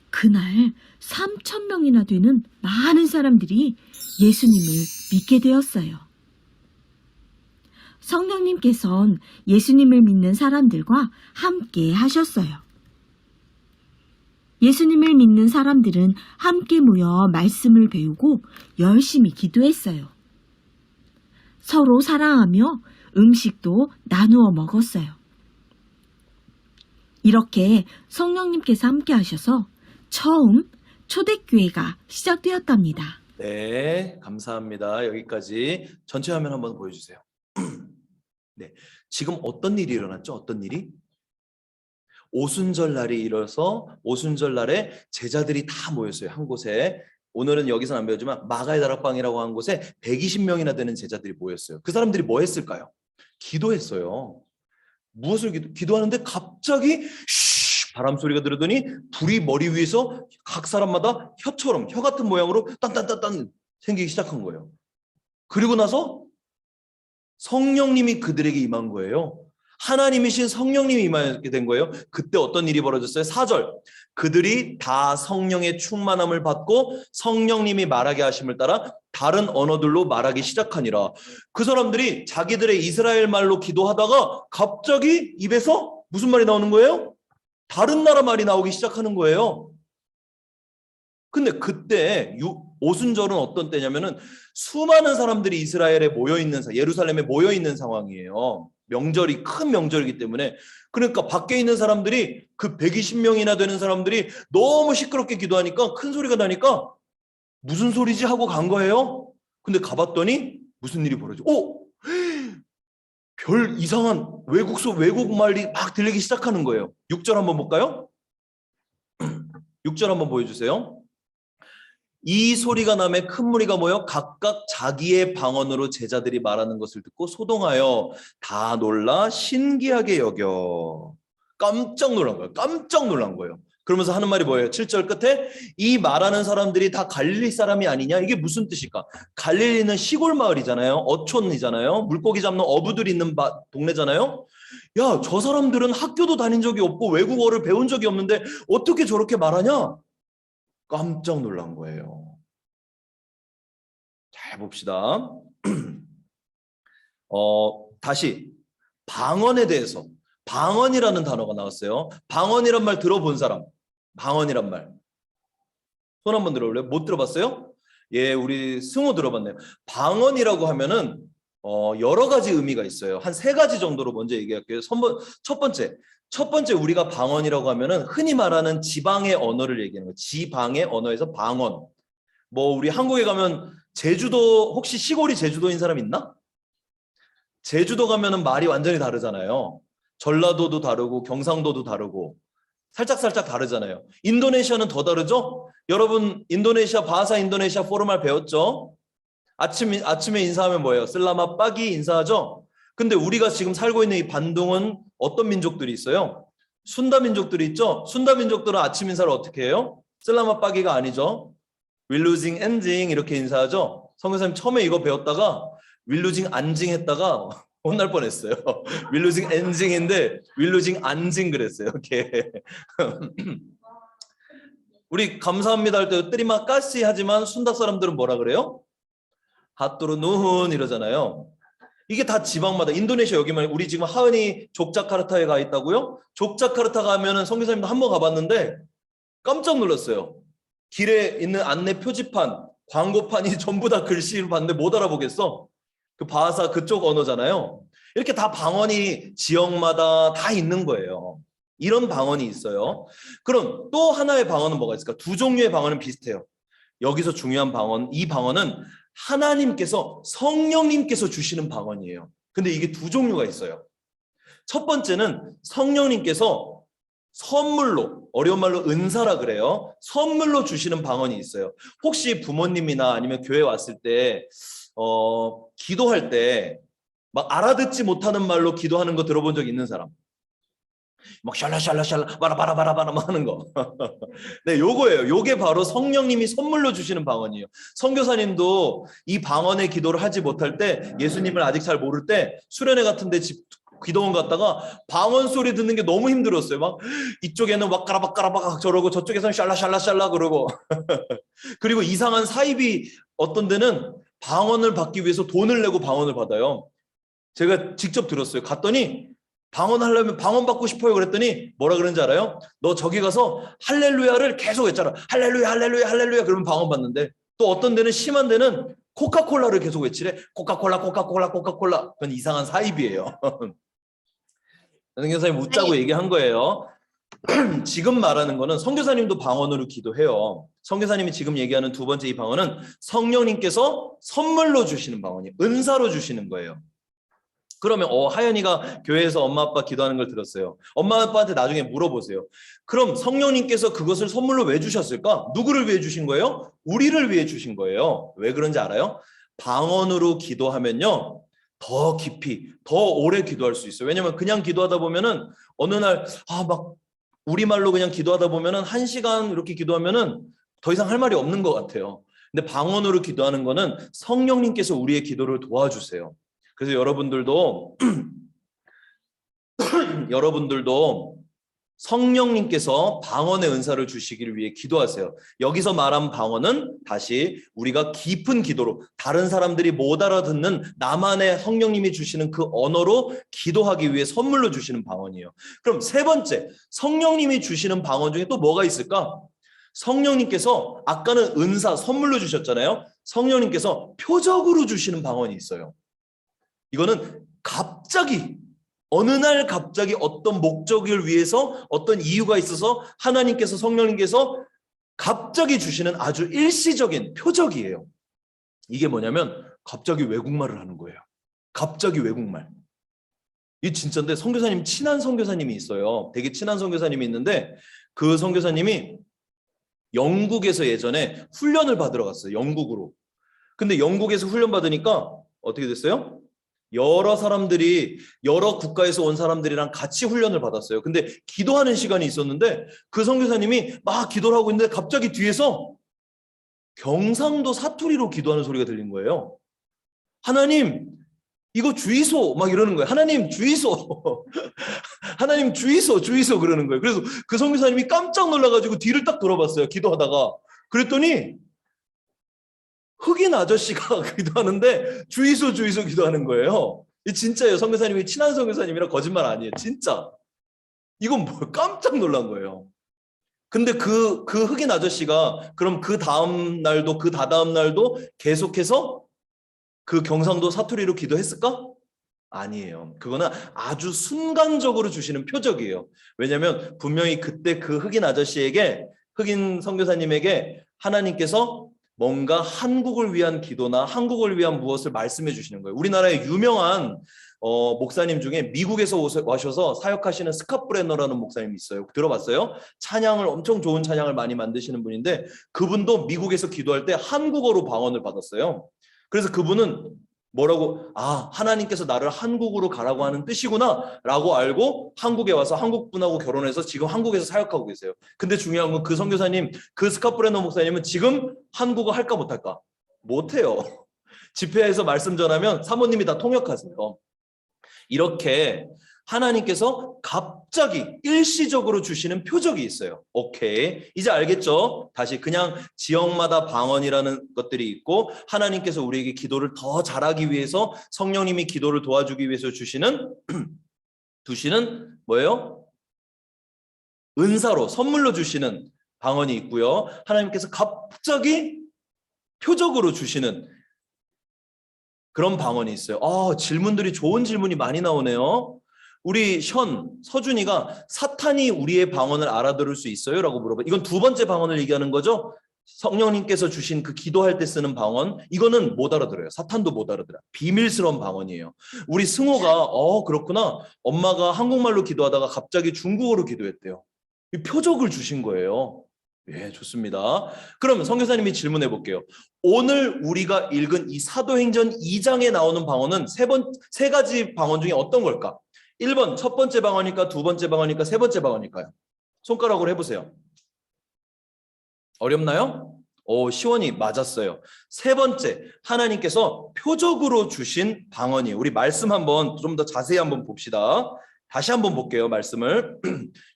그날 3,000명이나 되는 많은 사람들이 예수님을 믿게 되었어요. 성령님께서는 예수님을 믿는 사람들과 함께 하셨어요. 예수님을 믿는 사람들은 함께 모여 말씀을 배우고 열심히 기도했어요. 서로 사랑하며 음식도 나누어 먹었어요. 이렇게 성령님께서 함께 하셔서 처음 초대교회가 시작되었답니다. 네, 감사합니다. 여기까지 전체 화면 한번 보여주세요. 네, 지금 어떤 일이 일어났죠? 어떤 일이? 오순절 날이 일어서 오순절 날에 제자들이 다 모였어요. 한 곳에. 오늘은 여기서는 안 배우지만 마가의 다락방이라고 한 곳에 120명이나 되는 제자들이 모였어요. 그 사람들이 뭐 했을까요? 기도했어요. 무엇을 기도하는데 갑자기 바람 소리가 들으더니 불이 머리 위에서 각 사람마다 혀처럼 혀 같은 모양으로 딴딴딴딴 생기기 시작한 거예요. 그리고 나서 성령님이 그들에게 임한 거예요. 하나님이신 성령님이 임하게 된 거예요. 그때 어떤 일이 벌어졌어요? 4절. 그들이 다 성령의 충만함을 받고 성령님이 말하게 하심을 따라 다른 언어들로 말하기 시작하니라. 그 사람들이 자기들의 이스라엘 말로 기도하다가 갑자기 입에서 무슨 말이 나오는 거예요? 다른 나라 말이 나오기 시작하는 거예요. 근데 그때 오순절은 어떤 때냐면은 수많은 사람들이 이스라엘에 모여있는, 예루살렘에 모여있는 상황이에요. 명절이 큰 명절이기 때문에. 그러니까 밖에 있는 사람들이 그 120명이나 되는 사람들이 너무 시끄럽게 기도하니까 큰 소리가 나니까 무슨 소리지 하고 간 거예요. 근데 가봤더니 무슨 일이 벌어져? 별 이상한 외국 말이 막 들리기 시작하는 거예요. 6절 한번 볼까요? 6절 한번 보여주세요. 이 소리가 나매 큰 무리가 모여 각각 자기의 방언으로 제자들이 말하는 것을 듣고 소동하여 다 놀라 신기하게 여겨. 깜짝 놀란 거예요. 깜짝 놀란 거예요. 그러면서 하는 말이 뭐예요? 7절 끝에 이 말하는 사람들이 다 갈릴리 사람이 아니냐? 이게 무슨 뜻일까? 갈릴리는 시골 마을이잖아요. 어촌이잖아요. 물고기 잡는 어부들이 있는 동네잖아요. 야, 저 사람들은 학교도 다닌 적이 없고 외국어를 배운 적이 없는데 어떻게 저렇게 말하냐? 깜짝 놀란 거예요. 잘 봅시다. 다시 방언에 대해서, 방언이라는 단어가 나왔어요. 방언이란 말 들어본 사람, 방언이란 말 손 한번 들어볼래요? 못 들어봤어요? 예, 우리 승우 들어봤네요. 방언이라고 하면은 여러 가지 의미가 있어요. 한 3가지 정도로 먼저 얘기할게요. 첫 번째 우리가 방언이라고 하면은 흔히 말하는 지방의 언어를 얘기하는 거예요. 지방의 언어에서 방언. 뭐 우리 한국에 가면 제주도, 혹시 시골이 제주도인 사람 있나? 제주도 가면은 말이 완전히 다르잖아요. 전라도도 다르고 경상도도 다르고 살짝 다르잖아요. 인도네시아는 더 다르죠? 여러분 인도네시아 바하사 인도네시아 포르말 배웠죠? 아침에 인사하면 뭐예요? 슬라마 빠기 인사하죠? 근데 우리가 지금 살고 있는 이 반둥은 어떤 민족들이 있어요? 순다 민족들이 있죠? 순다 민족들은 아침 인사를 어떻게 해요? 슬라마 빠기가 아니죠? 윌루징 엔징 이렇게 인사하죠? 성교사님 처음에 이거 배웠다가 윌루징 안징 했다가 혼날 뻔했어요. 윌루징 엔징인데 윌루징 안징 그랬어요. 이렇게. 우리 감사합니다 할 때 뜨리마 까시 하지만 순다 사람들은 뭐라 그래요? 핫도르 누훈 이러잖아요. 이게 다 지방마다. 인도네시아 여기만, 우리 지금 하은이 족자카르타에 가 있다고요? 족자카르타 가면은 성교사님도 한번 가봤는데 깜짝 놀랐어요. 길에 있는 안내 표지판, 광고판이 전부 다 글씨로 봤는데 못 알아보겠어. 그 바하사 그쪽 언어잖아요. 이렇게 다 방언이 지역마다 다 있는 거예요. 이런 방언이 있어요. 그럼 또 하나의 방언은 뭐가 있을까? 2종류의 방언은 비슷해요. 여기서 중요한 방언, 이 방언은 하나님께서, 성령님께서 주시는 방언이에요. 근데 이게 2종류가 있어요. 첫 번째는 성령님께서 선물로, 어려운 말로 은사라 그래요. 선물로 주시는 방언이 있어요. 혹시 부모님이나 아니면 교회 왔을 때 기도할 때 막 알아듣지 못하는 말로 기도하는 거 들어본 적 있는 사람? 막 샬라샬라샬라 바라바라바라바라 하는 거. 네, 요거예요. 요게 바로 성령님이 선물로 주시는 방언이에요. 선교사님도 이 방언의 기도를 하지 못할 때, 예수님을 아직 잘 모를 때 수련회 같은 데 기도원 갔다가 방언 소리 듣는 게 너무 힘들었어요. 막 이쪽에는 왁가라박가라박 저러고 저쪽에서는 샬라샬라샬라 그러고 그리고 이상한 사입이 어떤 데는 방언을 받기 위해서 돈을 내고 방언을 받아요. 제가 직접 들었어요. 갔더니 방언 하려면 방언 받고 싶어요 그랬더니 뭐라 그러는지 알아요? 너 저기 가서 할렐루야를 계속 외쳐라. 할렐루야 할렐루야 할렐루야 그러면 방언 받는데, 또 어떤 데는 심한 데는 코카콜라를 계속 외치래. 코카콜라 코카콜라 코카콜라. 그건 이상한 사입이에요. 선생님 웃자고 얘기한 거예요. 지금 말하는 거는 선교사님도 방언으로 기도해요. 선교사님이 지금 얘기하는 두 번째 이 방언은 성령님께서 선물로 주시는 방언이에요. 은사로 주시는 거예요. 그러면 하연이가 교회에서 엄마 아빠 기도하는 걸 들었어요. 엄마 아빠한테 나중에 물어보세요. 그럼 성령님께서 그것을 선물로 왜 주셨을까? 누구를 위해 주신 거예요? 우리를 위해 주신 거예요. 왜 그런지 알아요? 방언으로 기도하면요, 더 깊이, 더 오래 기도할 수 있어요. 왜냐면 그냥 기도하다 보면은 어느 날 막 우리말로 그냥 기도하다 보면은 1시간 이렇게 기도하면은 더 이상 할 말이 없는 것 같아요. 근데 방언으로 기도하는 거는 성령님께서 우리의 기도를 도와주세요. 그래서 여러분들도 성령님께서 방언의 은사를 주시기를 위해 기도하세요. 여기서 말한 방언은 다시 우리가 깊은 기도로, 다른 사람들이 못 알아듣는 나만의 성령님이 주시는 그 언어로 기도하기 위해 선물로 주시는 방언이에요. 그럼 세 번째, 성령님이 주시는 방언 중에 또 뭐가 있을까? 성령님께서 아까는 은사, 선물로 주셨잖아요. 성령님께서 표적으로 주시는 방언이 있어요. 이거는 갑자기, 어느 날 갑자기 어떤 목적을 위해서, 어떤 이유가 있어서 하나님께서, 성령님께서 갑자기 주시는 아주 일시적인 표적이에요. 이게 뭐냐면 갑자기 외국말을 하는 거예요. 갑자기 외국말. 이 진짜인데, 선교사님, 친한 선교사님이 있어요. 되게 친한 선교사님이 있는데, 그 선교사님이 영국에서 예전에 훈련을 받으러 갔어요. 영국으로. 근데 영국에서 훈련 받으니까 어떻게 됐어요? 여러 사람들이, 여러 국가에서 온 사람들이랑 같이 훈련을 받았어요. 근데 기도하는 시간이 있었는데 그 선교사님이 막 기도를 하고 있는데 갑자기 뒤에서 경상도 사투리로 기도하는 소리가 들린 거예요. 하나님, 이거 주의소, 막 이러는 거예요. 하나님 주의소. 하나님 주의소 그러는 거예요. 그래서 그 선교사님이 깜짝 놀라가지고 뒤를 딱 돌아봤어요. 기도하다가. 그랬더니 흑인 아저씨가 기도하는데 주의소 기도하는 거예요. 이 진짜예요. 선교사님이 친한 선교사님이라 거짓말 아니에요. 진짜. 이건 뭐 깜짝 놀란 거예요. 근데 그 흑인 아저씨가 그럼 그 다음 날도, 그 다다음 날도 계속해서 그 경상도 사투리로 기도했을까? 아니에요. 그거는 아주 순간적으로 주시는 표적이에요. 왜냐하면 분명히 그때 그 흑인 아저씨에게, 흑인 선교사님에게 하나님께서 뭔가 한국을 위한 기도나 한국을 위한 무엇을 말씀해 주시는 거예요. 우리나라의 유명한 목사님 중에 미국에서 오셔서 사역하시는 스캇 브레너라는 목사님이 있어요. 들어봤어요? 찬양을, 엄청 좋은 찬양을 많이 만드시는 분인데, 그분도 미국에서 기도할 때 한국어로 방언을 받았어요. 그래서 그분은 뭐라고, 하나님께서 나를 한국으로 가라고 하는 뜻이구나 라고 알고 한국에 와서 한국 분하고 결혼해서 지금 한국에서 사역하고 계세요. 근데 중요한 건 그 선교사님, 그 스캇 브레너 목사님은 지금 한국어 할까 못할까? 못해요. 집회에서 말씀 전하면 사모님이 다 통역하세요. 이렇게 하나님께서 갑자기 일시적으로 주시는 표적이 있어요. 오케이, 이제 알겠죠? 다시, 그냥 지역마다 방언이라는 것들이 있고, 하나님께서 우리에게 기도를 더 잘하기 위해서, 성령님이 기도를 도와주기 위해서 주시는 뭐예요? 은사로, 선물로 주시는 방언이 있고요. 하나님께서 갑자기 표적으로 주시는 그런 방언이 있어요. 질문들이, 좋은 질문이 많이 나오네요. 우리 서준이가 사탄이 우리의 방언을 알아들을 수 있어요? 라고 물어봐요. 이건 두 번째 방언을 얘기하는 거죠. 성령님께서 주신 그 기도할 때 쓰는 방언, 이거는 못 알아들어요. 사탄도 못 알아들어요. 비밀스러운 방언이에요. 우리 승호가 그렇구나, 엄마가 한국말로 기도하다가 갑자기 중국어로 기도했대요. 이 표적을 주신 거예요. 예, 좋습니다. 그러면 선교사님이 질문해 볼게요. 오늘 우리가 읽은 이 사도행전 2장에 나오는 방언은 세 가지 방언 중에 어떤 걸까? 1번 첫 번째 방언일까, 두 번째 방언일까, 세 번째 방언일까요? 손가락으로 해보세요. 어렵나요? 시원히 맞았어요. 세 번째, 하나님께서 표적으로 주신 방언이에요. 우리 말씀 한번 좀 더 자세히 한번 봅시다. 다시 한번 볼게요, 말씀을.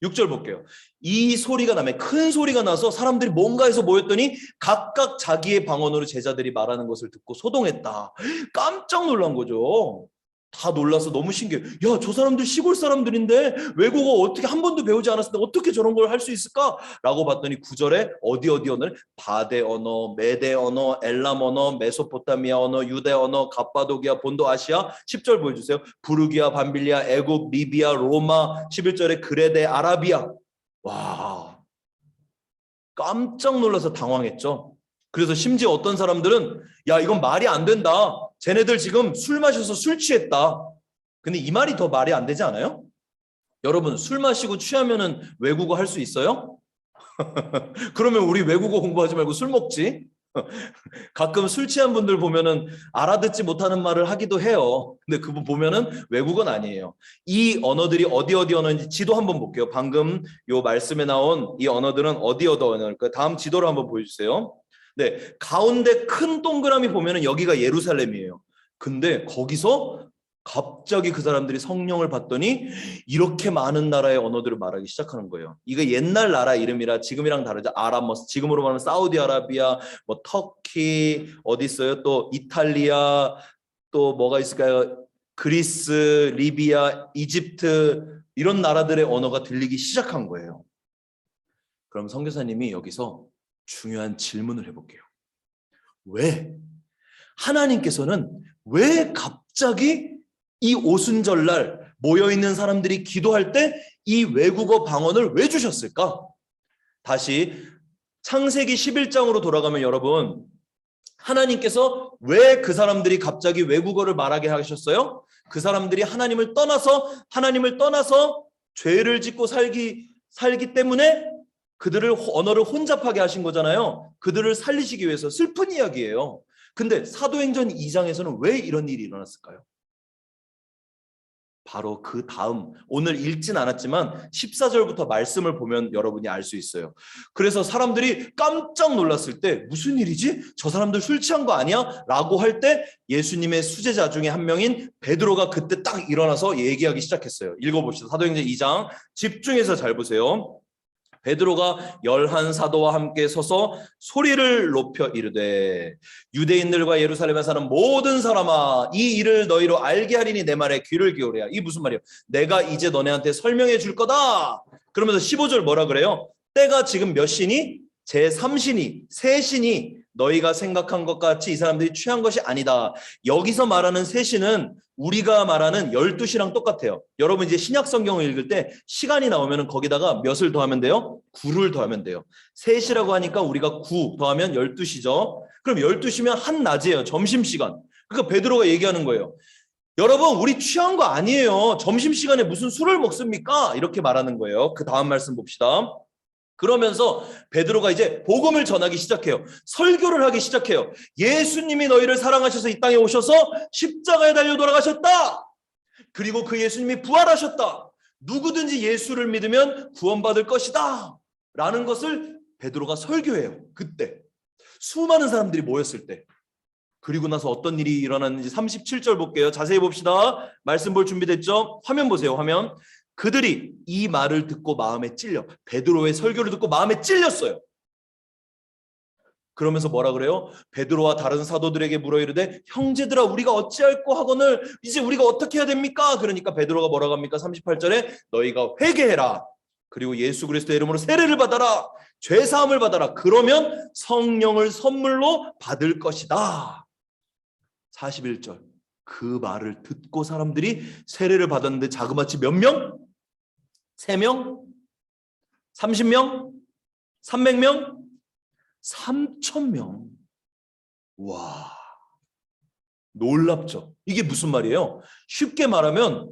6절 볼게요. 이 소리가 나면, 큰 소리가 나서 사람들이 뭔가에서 모였더니 각각 자기의 방언으로 제자들이 말하는 것을 듣고 소동했다. 깜짝 놀란 거죠. 다 놀라서 너무 신기해요. 야, 저 사람들 시골 사람들인데 외국어 어떻게 한 번도 배우지 않았는데 어떻게 저런 걸 할 수 있을까? 라고 봤더니 9절에 어디 언어를, 바데 언어, 메데 언어, 엘람 언어, 메소포타미아 언어, 유대 언어, 갑바도기아, 본도 아시아. 10절 보여주세요. 부르기아, 밤빌리아, 애굽, 리비아, 로마. 11절에 그레데, 아라비아. 와, 깜짝 놀라서 당황했죠. 그래서 심지어 어떤 사람들은 야, 이건 말이 안 된다. 쟤네들 지금 술 마셔서 술 취했다. 근데 이 말이 더 말이 안 되지 않아요? 여러분, 술 마시고 취하면은 외국어 할 수 있어요? 그러면 우리 외국어 공부하지 말고 술 먹지? 가끔 술 취한 분들 보면은 알아듣지 못하는 말을 하기도 해요. 근데 그분 보면은 외국어는 아니에요. 이 언어들이 어디 언어인지 지도 한번 볼게요. 방금 요 말씀에 나온 이 언어들은 어디 언어일까요? 다음 지도를 한번 보여주세요. 네, 가운데 큰 동그라미 보면은 여기가 예루살렘이에요. 근데 거기서 갑자기 그 사람들이 성령을 받더니 이렇게 많은 나라의 언어들을 말하기 시작하는 거예요. 이거 옛날 나라 이름이라 지금이랑 다르죠. 아랍, 뭐 지금으로 말하면 사우디아라비아, 뭐 터키, 어디 있어요? 또 이탈리아, 또 뭐가 있을까요? 그리스, 리비아, 이집트 이런 나라들의 언어가 들리기 시작한 거예요. 그럼 선교사님이 여기서 중요한 질문을 해볼게요. 왜? 하나님께서는 왜 갑자기 이 오순절날 모여있는 사람들이 기도할 때 이 외국어 방언을 왜 주셨을까? 다시 창세기 11장으로 돌아가면 여러분, 하나님께서 왜 그 사람들이 갑자기 외국어를 말하게 하셨어요? 그 사람들이 하나님을 떠나서 죄를 짓고 살기 때문에 그들을 언어를 혼잡하게 하신 거잖아요. 그들을 살리시기 위해서. 슬픈 이야기예요. 근데 사도행전 2장에서는 왜 이런 일이 일어났을까요? 바로 그 다음, 오늘 읽진 않았지만 14절부터 말씀을 보면 여러분이 알 수 있어요. 그래서 사람들이 깜짝 놀랐을 때 무슨 일이지? 저 사람들 술 취한 거 아니야? 라고 할 때 예수님의 수제자 중에 한 명인 베드로가 그때 딱 일어나서 얘기하기 시작했어요. 읽어봅시다. 사도행전 2장 집중해서 잘 보세요. 베드로가 11 사도와 함께 서서 소리를 높여 이르되 유대인들과 예루살렘에 사는 모든 사람아, 이 일을 너희로 알게 하리니 내 말에 귀를 기울여라. 이게 무슨 말이에요? 내가 이제 너네한테 설명해 줄 거다. 그러면서 15절 뭐라 그래요? 때가 지금 몇 시니? 제3시니 세시니 너희가 생각한 것 같이 이 사람들이 취한 것이 아니다. 여기서 말하는 세시는 우리가 말하는 12시랑 똑같아요. 여러분 이제 신약 성경을 읽을 때 시간이 나오면 거기다가 몇을 더하면 돼요? 9를 더하면 돼요. 3시라고 하니까 우리가 9 더하면 12시죠. 그럼 12시면 한낮이에요. 점심시간. 그러니까 베드로가 얘기하는 거예요. 여러분 우리 취한 거 아니에요. 점심시간에 무슨 술을 먹습니까? 이렇게 말하는 거예요. 그 다음 말씀 봅시다. 그러면서 베드로가 이제 복음을 전하기 시작해요. 설교를 하기 시작해요. 예수님이 너희를 사랑하셔서 이 땅에 오셔서 십자가에 달려 돌아가셨다. 그리고 그 예수님이 부활하셨다. 누구든지 예수를 믿으면 구원받을 것이다. 라는 것을 베드로가 설교해요. 그때 수많은 사람들이 모였을 때. 그리고 나서 어떤 일이 일어났는지 37절 볼게요. 자세히 봅시다. 말씀 볼 준비됐죠? 화면 보세요. 화면. 그들이 이 말을 듣고 마음에 찔려, 베드로의 설교를 듣고 마음에 찔렸어요. 그러면서 뭐라 그래요? 베드로와 다른 사도들에게 물어 이르되 형제들아 우리가 어찌할꼬 하거늘 이제 우리가 어떻게 해야 됩니까? 그러니까 베드로가 뭐라고 합니까? 38절에 너희가 회개해라. 그리고 예수 그리스도의 이름으로 세례를 받아라. 죄사함을 받아라. 그러면 성령을 선물로 받을 것이다. 41절. 그 말을 듣고 사람들이 세례를 받았는데 자그마치 몇 명? 3명? 30명? 300명? 3,000명. 와, 놀랍죠? 이게 무슨 말이에요? 쉽게 말하면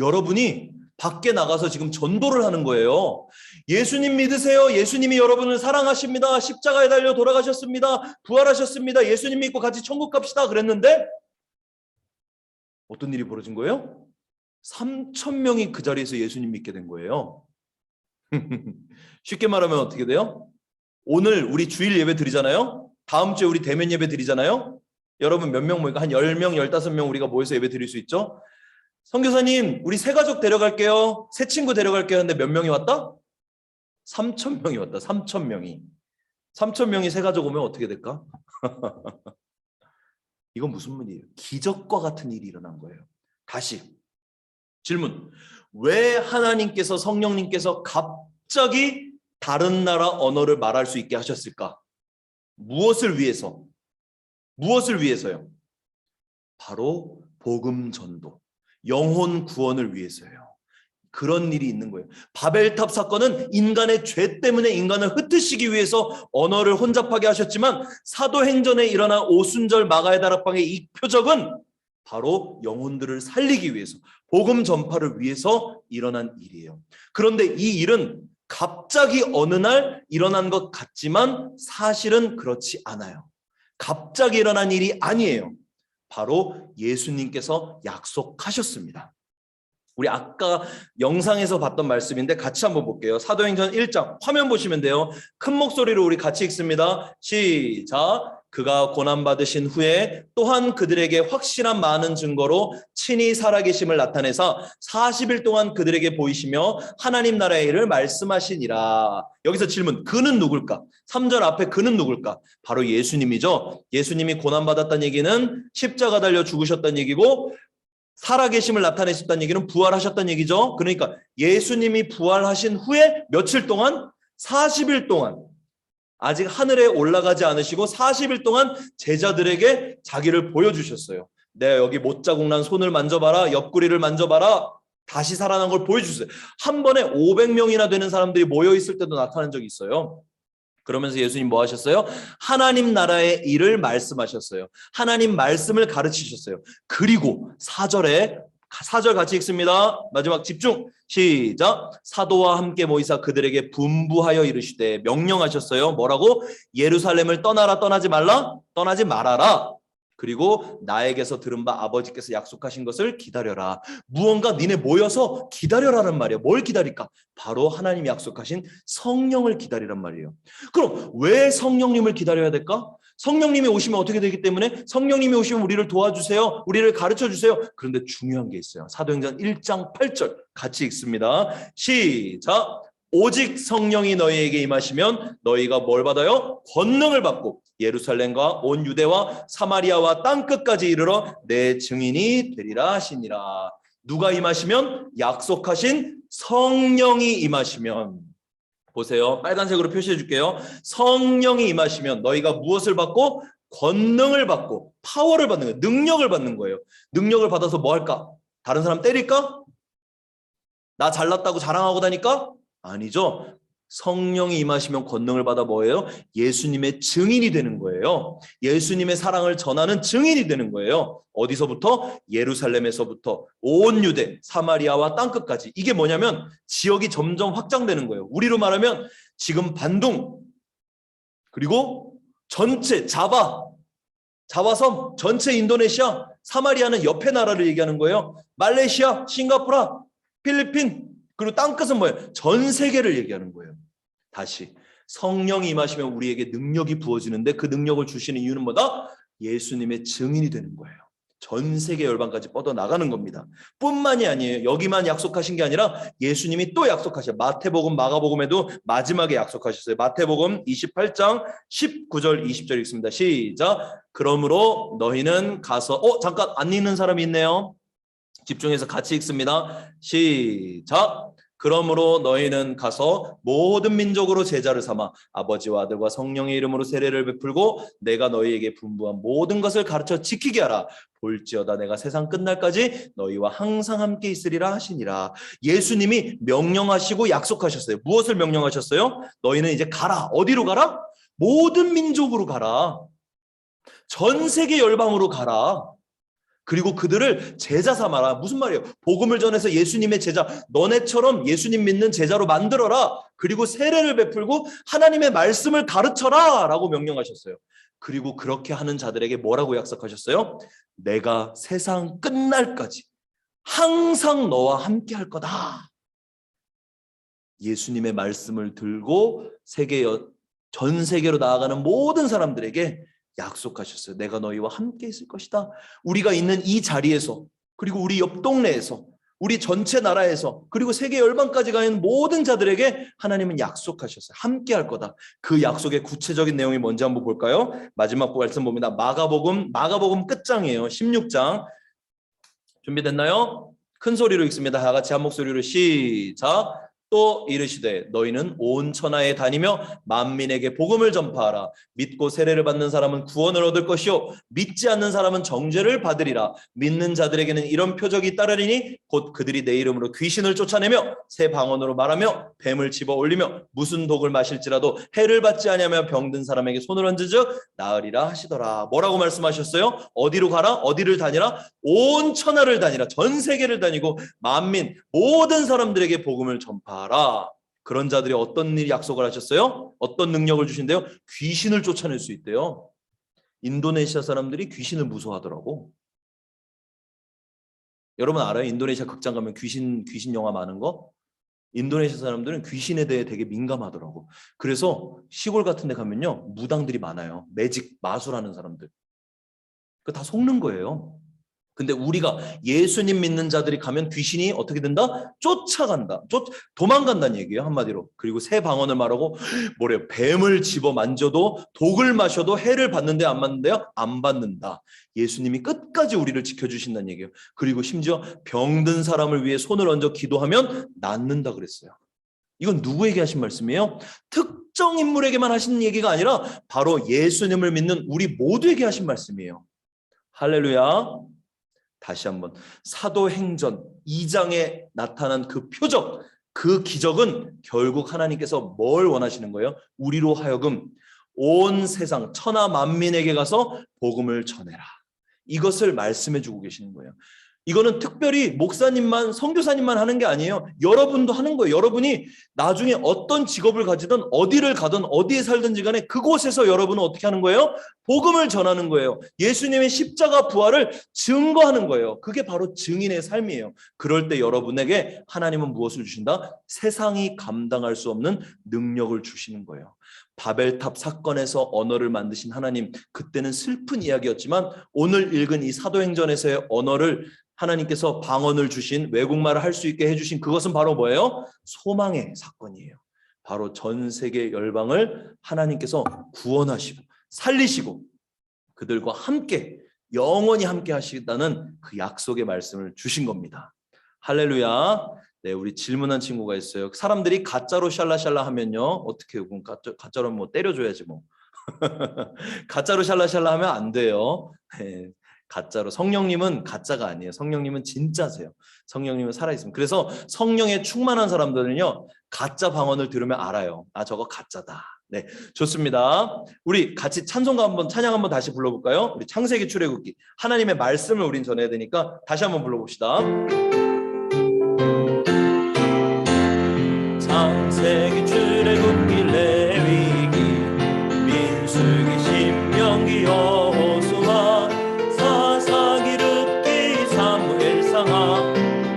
여러분이 밖에 나가서 지금 전도를 하는 거예요. 예수님 믿으세요. 예수님이 여러분을 사랑하십니다. 십자가에 달려 돌아가셨습니다. 부활하셨습니다. 예수님 믿고 같이 천국 갑시다. 그랬는데 어떤 일이 벌어진 거예요? 3,000명이 그 자리에서 예수님 믿게 된 거예요. 쉽게 말하면 어떻게 돼요? 오늘 우리 주일 예배 드리잖아요. 다음 주에 우리 대면 예배 드리잖아요. 여러분 몇 명 모일까? 한 10명, 15명 우리가 모여서 예배 드릴 수 있죠. 선교사님 우리 새 가족 데려갈게요. 새 친구 데려갈게요. 하는데 몇 명이 왔다? 3,000명이 왔다. 3,000명이. 3,000명이 새 가족 오면 어떻게 될까? 이건 무슨 일이에요? 기적과 같은 일이 일어난 거예요. 다시 질문. 왜 하나님께서 성령님께서 갑자기 다른 나라 언어를 말할 수 있게 하셨을까? 무엇을 위해서? 무엇을 위해서요? 바로 복음 전도, 영혼 구원을 위해서예요. 그런 일이 있는 거예요. 바벨탑 사건은 인간의 죄 때문에 인간을 흩으시기 위해서 언어를 혼잡하게 하셨지만 사도행전에 일어난 오순절 마가의 다락방의 이 표적은 바로 영혼들을 살리기 위해서 복음 전파를 위해서 일어난 일이에요. 그런데 이 일은 갑자기 어느 날 일어난 것 같지만 사실은 그렇지 않아요. 갑자기 일어난 일이 아니에요. 바로 예수님께서 약속하셨습니다. 우리 아까 영상에서 봤던 말씀인데 같이 한번 볼게요. 사도행전 1장 화면 보시면 돼요. 큰 목소리로 우리 같이 읽습니다. 시작. 그가 고난받으신 후에 또한 그들에게 확실한 많은 증거로 친히 살아계심을 나타내사 40일 동안 그들에게 보이시며 하나님 나라의 일을 말씀하시니라. 여기서 질문, 그는 누굴까? 3절 앞에 그는 누굴까? 바로 예수님이죠. 예수님이 고난받았다는 얘기는 십자가 달려 죽으셨다는 얘기고 살아계심을 나타내셨다는 얘기는 부활하셨다는 얘기죠. 그러니까 예수님이 부활하신 후에 며칠 동안? 40일 동안 아직 하늘에 올라가지 않으시고 40일 동안 제자들에게 자기를 보여주셨어요. 내가 여기 못자국 난 손을 만져봐라. 옆구리를 만져봐라. 다시 살아난 걸 보여주세요. 한 번에 500명이나 되는 사람들이 모여있을 때도 나타난 적이 있어요. 그러면서 예수님 뭐 하셨어요? 하나님 나라의 일을 말씀하셨어요. 하나님 말씀을 가르치셨어요. 그리고 4절 같이 읽습니다. 마지막 집중. 시작. 사도와 함께 모이사 그들에게 분부하여 이르시되 명령하셨어요. 뭐라고? 예루살렘을 떠나라. 떠나지 말라. 떠나지 말아라. 그리고 나에게서 들은 바 아버지께서 약속하신 것을 기다려라. 무언가 니네 모여서 기다려라는 말이에요. 뭘 기다릴까? 바로 하나님이 약속하신 성령을 기다리란 말이에요. 그럼 왜 성령님을 기다려야 될까? 성령님이 오시면 어떻게 되기 때문에 성령님이 오시면 우리를 도와주세요. 우리를 가르쳐주세요. 그런데 중요한 게 있어요. 사도행전 1장 8절 같이 읽습니다. 시작. 오직 성령이 너희에게 임하시면 너희가 뭘 받아요? 권능을 받고 예루살렘과 온 유대와 사마리아와 땅끝까지 이르러 내 증인이 되리라 하시니라. 누가 임하시면? 약속하신 성령이 임하시면. 보세요. 빨간색으로 표시해 줄게요. 성령이 임하시면 너희가 무엇을 받고? 권능을 받고 파워를 받는 거예요. 능력을 받는 거예요. 능력을 받아서 뭐 할까? 다른 사람 때릴까? 나 잘났다고 자랑하고 다닐까? 아니죠. 성령이 임하시면 권능을 받아 뭐예요? 예수님의 증인이 되는 거예요. 예수님의 사랑을 전하는 증인이 되는 거예요. 어디서부터? 예루살렘에서부터 온 유대, 사마리아와 땅끝까지. 이게 뭐냐면 지역이 점점 확장되는 거예요. 우리로 말하면 지금 반둥, 그리고 전체 자바섬, 전체 인도네시아, 사마리아는 옆에 나라를 얘기하는 거예요. 말레이시아, 싱가포르, 필리핀, 그리고 땅끝은 뭐예요? 전 세계를 얘기하는 거예요. 다시 성령이 임하시면 우리에게 능력이 부어지는데 그 능력을 주시는 이유는 뭐다? 예수님의 증인이 되는 거예요. 전 세계 열방까지 뻗어나가는 겁니다. 뿐만이 아니에요. 여기만 약속하신 게 아니라 예수님이 또 약속하셔요. 마태복음, 마가복음에도 마지막에 약속하셨어요. 마태복음 28장 19절 20절 읽습니다. 시작. 그러므로 너희는 가서 잠깐 안 읽는 사람이 있네요. 집중해서 같이 읽습니다. 시작. 그러므로 너희는 가서 모든 민족으로 제자를 삼아 아버지와 아들과 성령의 이름으로 세례를 베풀고 내가 너희에게 분부한 모든 것을 가르쳐 지키게 하라. 볼지어다 내가 세상 끝날까지 너희와 항상 함께 있으리라 하시니라. 예수님이 명령하시고 약속하셨어요. 무엇을 명령하셨어요? 너희는 이제 가라. 어디로 가라? 모든 민족으로 가라. 전 세계 열방으로 가라. 그리고 그들을 제자 삼아라. 무슨 말이에요? 복음을 전해서 예수님의 제자, 너네처럼 예수님 믿는 제자로 만들어라. 그리고 세례를 베풀고 하나님의 말씀을 가르쳐라 라고 명령하셨어요. 그리고 그렇게 하는 자들에게 뭐라고 약속하셨어요? 내가 세상 끝날까지 항상 너와 함께 할 거다. 예수님의 말씀을 들고 전 세계로 나아가는 모든 사람들에게 약속하셨어요. 내가 너희와 함께 있을 것이다. 우리가 있는 이 자리에서, 그리고 우리 옆 동네에서, 우리 전체 나라에서, 그리고 세계 열방까지 가 있는 모든 자들에게 하나님은 약속하셨어요. 함께 할 거다. 그 약속의 구체적인 내용이 뭔지 한번 볼까요? 마지막 말씀 봅니다. 마가복음 끝장이에요. 16장. 준비됐나요? 큰 소리로 읽습니다. 다 같이 한 목소리로 시작. 또 이르시되 너희는 온 천하에 다니며 만민에게 복음을 전파하라. 믿고 세례를 받는 사람은 구원을 얻을 것이요 믿지 않는 사람은 정죄를 받으리라. 믿는 자들에게는 이런 표적이 따르리니 곧 그들이 내 이름으로 귀신을 쫓아내며 새 방언으로 말하며 뱀을 집어 올리며 무슨 독을 마실지라도 해를 받지 아니하며 병든 사람에게 손을 얹은즉 나으리라 하시더라. 뭐라고 말씀하셨어요? 어디로 가라? 어디를 다니라? 온 천하를 다니라. 전 세계를 다니고 만민 모든 사람들에게 복음을 전파하라. 그런 자들이 어떤 일 약속을 하셨어요? 어떤 능력을 주신대요? 귀신을 쫓아낼 수 있대요. 인도네시아 사람들이 귀신을 무서워하더라고. 여러분 알아요? 인도네시아 극장 가면 귀신 영화 많은 거? 인도네시아 사람들은 귀신에 대해 되게 민감하더라고. 그래서 시골 같은 데 가면요 무당들이 많아요. 매직 마술하는 사람들. 그거 다 속는 거예요. 근데 우리가 예수님 믿는 자들이 가면 귀신이 어떻게 된다? 쫓아간다. 도망간다는 얘기예요, 한마디로. 그리고 새 방언을 말하고 뭐래요? 뱀을 집어 만져도 독을 마셔도 해를 받는데 안 받는데요? 안 받는다. 예수님이 끝까지 우리를 지켜주신다는 얘기예요. 그리고 심지어 병든 사람을 위해 손을 얹어 기도하면 낫는다 그랬어요. 이건 누구에게 하신 말씀이에요? 특정 인물에게만 하신 얘기가 아니라 바로 예수님을 믿는 우리 모두에게 하신 말씀이에요. 할렐루야. 다시 한번 사도행전 2장에 나타난 그 표적, 그 기적은 결국 하나님께서 뭘 원하시는 거예요? 우리로 하여금 온 세상 천하 만민에게 가서 복음을 전해라. 이것을 말씀해 주고 계시는 거예요. 이거는 특별히 목사님만 선교사님만 하는 게 아니에요. 여러분도 하는 거예요. 여러분이 나중에 어떤 직업을 가지든 어디를 가든 어디에 살든지 간에 그곳에서 여러분은 어떻게 하는 거예요? 복음을 전하는 거예요. 예수님의 십자가 부활을 증거하는 거예요. 그게 바로 증인의 삶이에요. 그럴 때 여러분에게 하나님은 무엇을 주신다? 세상이 감당할 수 없는 능력을 주시는 거예요. 바벨탑 사건에서 언어를 만드신 하나님, 그때는 슬픈 이야기였지만 오늘 읽은 이 사도행전에서의 언어를 하나님께서 방언을 주신, 외국말을 할 수 있게 해주신 그것은 바로 뭐예요? 소망의 사건이에요. 바로 전 세계 열방을 하나님께서 구원하시고 살리시고 그들과 함께 영원히 함께 하시겠다는 그 약속의 말씀을 주신 겁니다. 할렐루야. 네, 우리 질문한 친구가 있어요. 사람들이 가짜로 샬라샬라 하면요 어떻게 해요? 그럼 가짜로 뭐 때려줘야지 뭐. 가짜로 샬라샬라 하면 안 돼요. 네, 가짜로. 성령님은 가짜가 아니에요. 성령님은 진짜세요. 성령님은 살아있습니다. 그래서 성령에 충만한 사람들은요 가짜 방언을 들으면 알아요. 아, 저거 가짜다. 네, 좋습니다. 우리 같이 찬양 한번 다시 불러볼까요? 우리 창세기 출애굽기 하나님의 말씀을 우린 전해야 되니까 다시 한번 불러봅시다. 창세기 출애굽기 레위기 민수기 신명기 여호수아 사사기 룻기 사무엘상하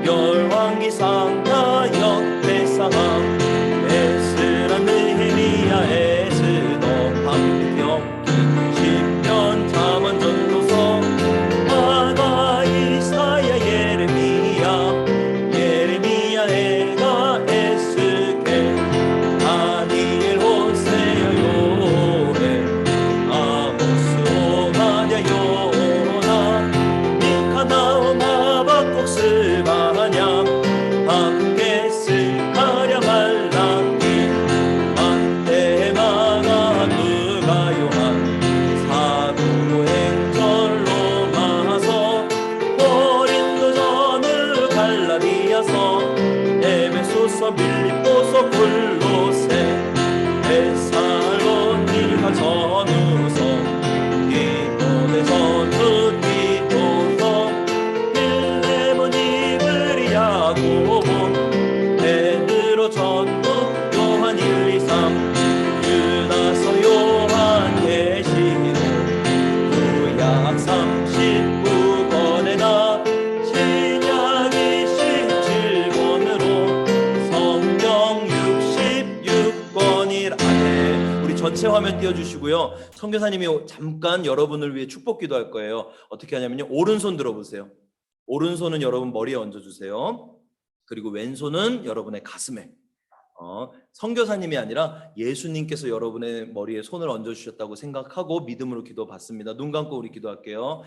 열왕기 상하 역대상하 에스라 느헤미야 에스더 함경기 시편 잠언 전도서 아가 이사야 예레미야 엘가 에스겔 다니엘 호세야 요엘 아모스 오바댜 요나 미카 나훔 하박국 스바냐 함께 스가랴 말라기 마태 마가 누가 요한 사도행전 로마서 고린도 전후 갈라디아서 에베소서 빌립보서 골로새 데살로니가 전후서 디모데 전후 디도서 빌레몬 이브리야 고본 베드로 전후 요한 1, 2, 3 유다서 요한 계시록 구약 39권에 나 신약 27권으로 성경 66권이라. 네, 우리 전체 화면 띄워주시고요. 선교사님이 잠깐 여러분을 위해 축복 기도할 거예요. 어떻게 하냐면요, 오른손 들어보세요. 오른손은 여러분 머리에 얹어주세요. 그리고 왼손은 여러분의 가슴에. 선교사님이 아니라 예수님께서 여러분의 머리에 손을 얹어주셨다고 생각하고 믿음으로 기도 받습니다. 눈 감고 우리 기도할게요.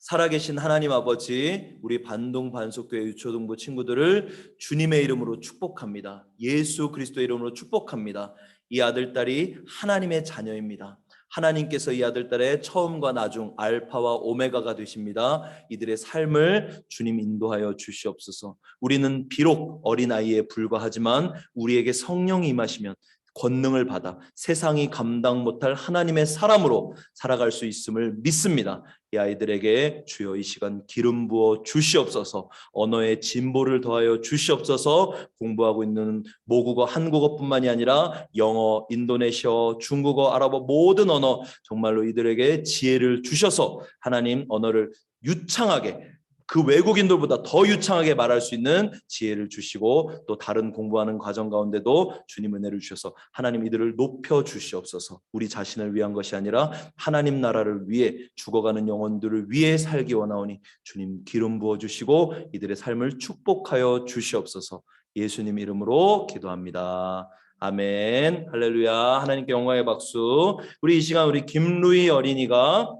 살아계신 하나님 아버지, 우리 반동 반석교회 유초동부 친구들을 주님의 이름으로 축복합니다. 예수 그리스도의 이름으로 축복합니다. 이 아들 딸이 하나님의 자녀입니다. 하나님께서 이 아들 딸의 처음과 나중 알파와 오메가가 되십니다. 이들의 삶을 주님 인도하여 주시옵소서. 우리는 비록 어린아이에 불과하지만 우리에게 성령이 임하시면 권능을 받아 세상이 감당 못할 하나님의 사람으로 살아갈 수 있음을 믿습니다. 이 아이들에게 주여 이 시간 기름 부어 주시옵소서. 언어의 진보를 더하여 주시옵소서. 공부하고 있는 모국어 한국어뿐만이 아니라 영어, 인도네시아, 중국어, 아랍어 모든 언어 정말로 이들에게 지혜를 주셔서 하나님 언어를 유창하게 그 외국인들보다 더 유창하게 말할 수 있는 지혜를 주시고 또 다른 공부하는 과정 가운데도 주님 은혜를 주셔서 하나님 이들을 높여 주시옵소서. 우리 자신을 위한 것이 아니라 하나님 나라를 위해 죽어가는 영혼들을 위해 살기 원하오니 주님 기름 부어 주시고 이들의 삶을 축복하여 주시옵소서. 예수님 이름으로 기도합니다. 아멘. 할렐루야. 하나님께 영광의 박수. 우리 이 시간 우리 김루희 어린이가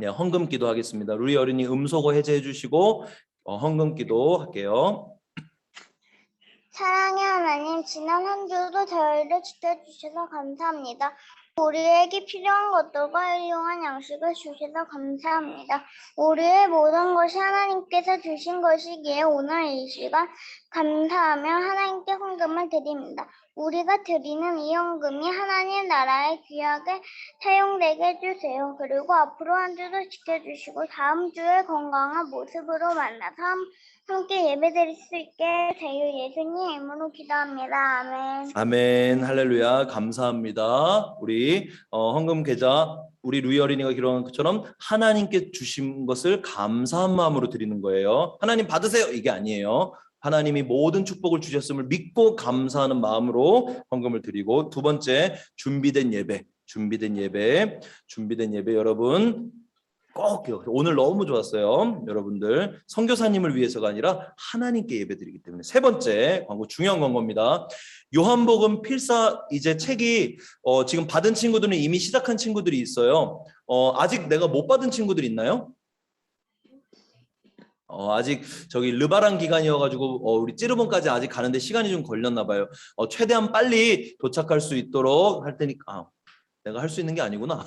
헌금 기도하겠습니다. 루이 어린이 음소거 해제해 주시고 헌금 기도할게요. 사랑의 하나님, 지난 한 주도 저희를 지켜주셔서 감사합니다. 우리에게 필요한 것들과 일용한 양식을 주셔서 감사합니다. 우리의 모든 것이 하나님께서 주신 것이기에 오늘 이 시간 감사하며 하나님께 헌금을 드립니다. 우리가 드리는 이 헌금이 하나님 나라에 귀하게 사용되게 해주세요. 그리고 앞으로 한 주도 지켜주시고 다음 주에 건강한 모습으로 만나서 함께 예배드릴 수 있게 되어 예수님 이름으로 기도합니다. 아멘. 아멘. 할렐루야. 감사합니다. 우리 헌금 계좌 우리 루이 어린이가 기록한 것처럼 하나님께 주신 것을 감사한 마음으로 드리는 거예요. 하나님 받으세요 이게 아니에요. 하나님이 모든 축복을 주셨음을 믿고 감사하는 마음으로 헌금을 드리고, 두 번째 준비된 예배 여러분 꼭 기억해요. 오늘 너무 좋았어요. 여러분들 선교사님을 위해서가 아니라 하나님께 예배드리기 때문에. 세 번째 광고, 중요한 광고입니다. 요한복음 필사 이제 책이 지금 받은 친구들은 이미 시작한 친구들이 있어요. 아직 내가 못 받은 친구들 있나요? 아직 저기 르바란 기간이어가지고 우리 찌르본까지 아직 가는데 시간이 좀 걸렸나 봐요. 최대한 빨리 도착할 수 있도록 할 테니까. 내가 할 수 있는 게 아니구나.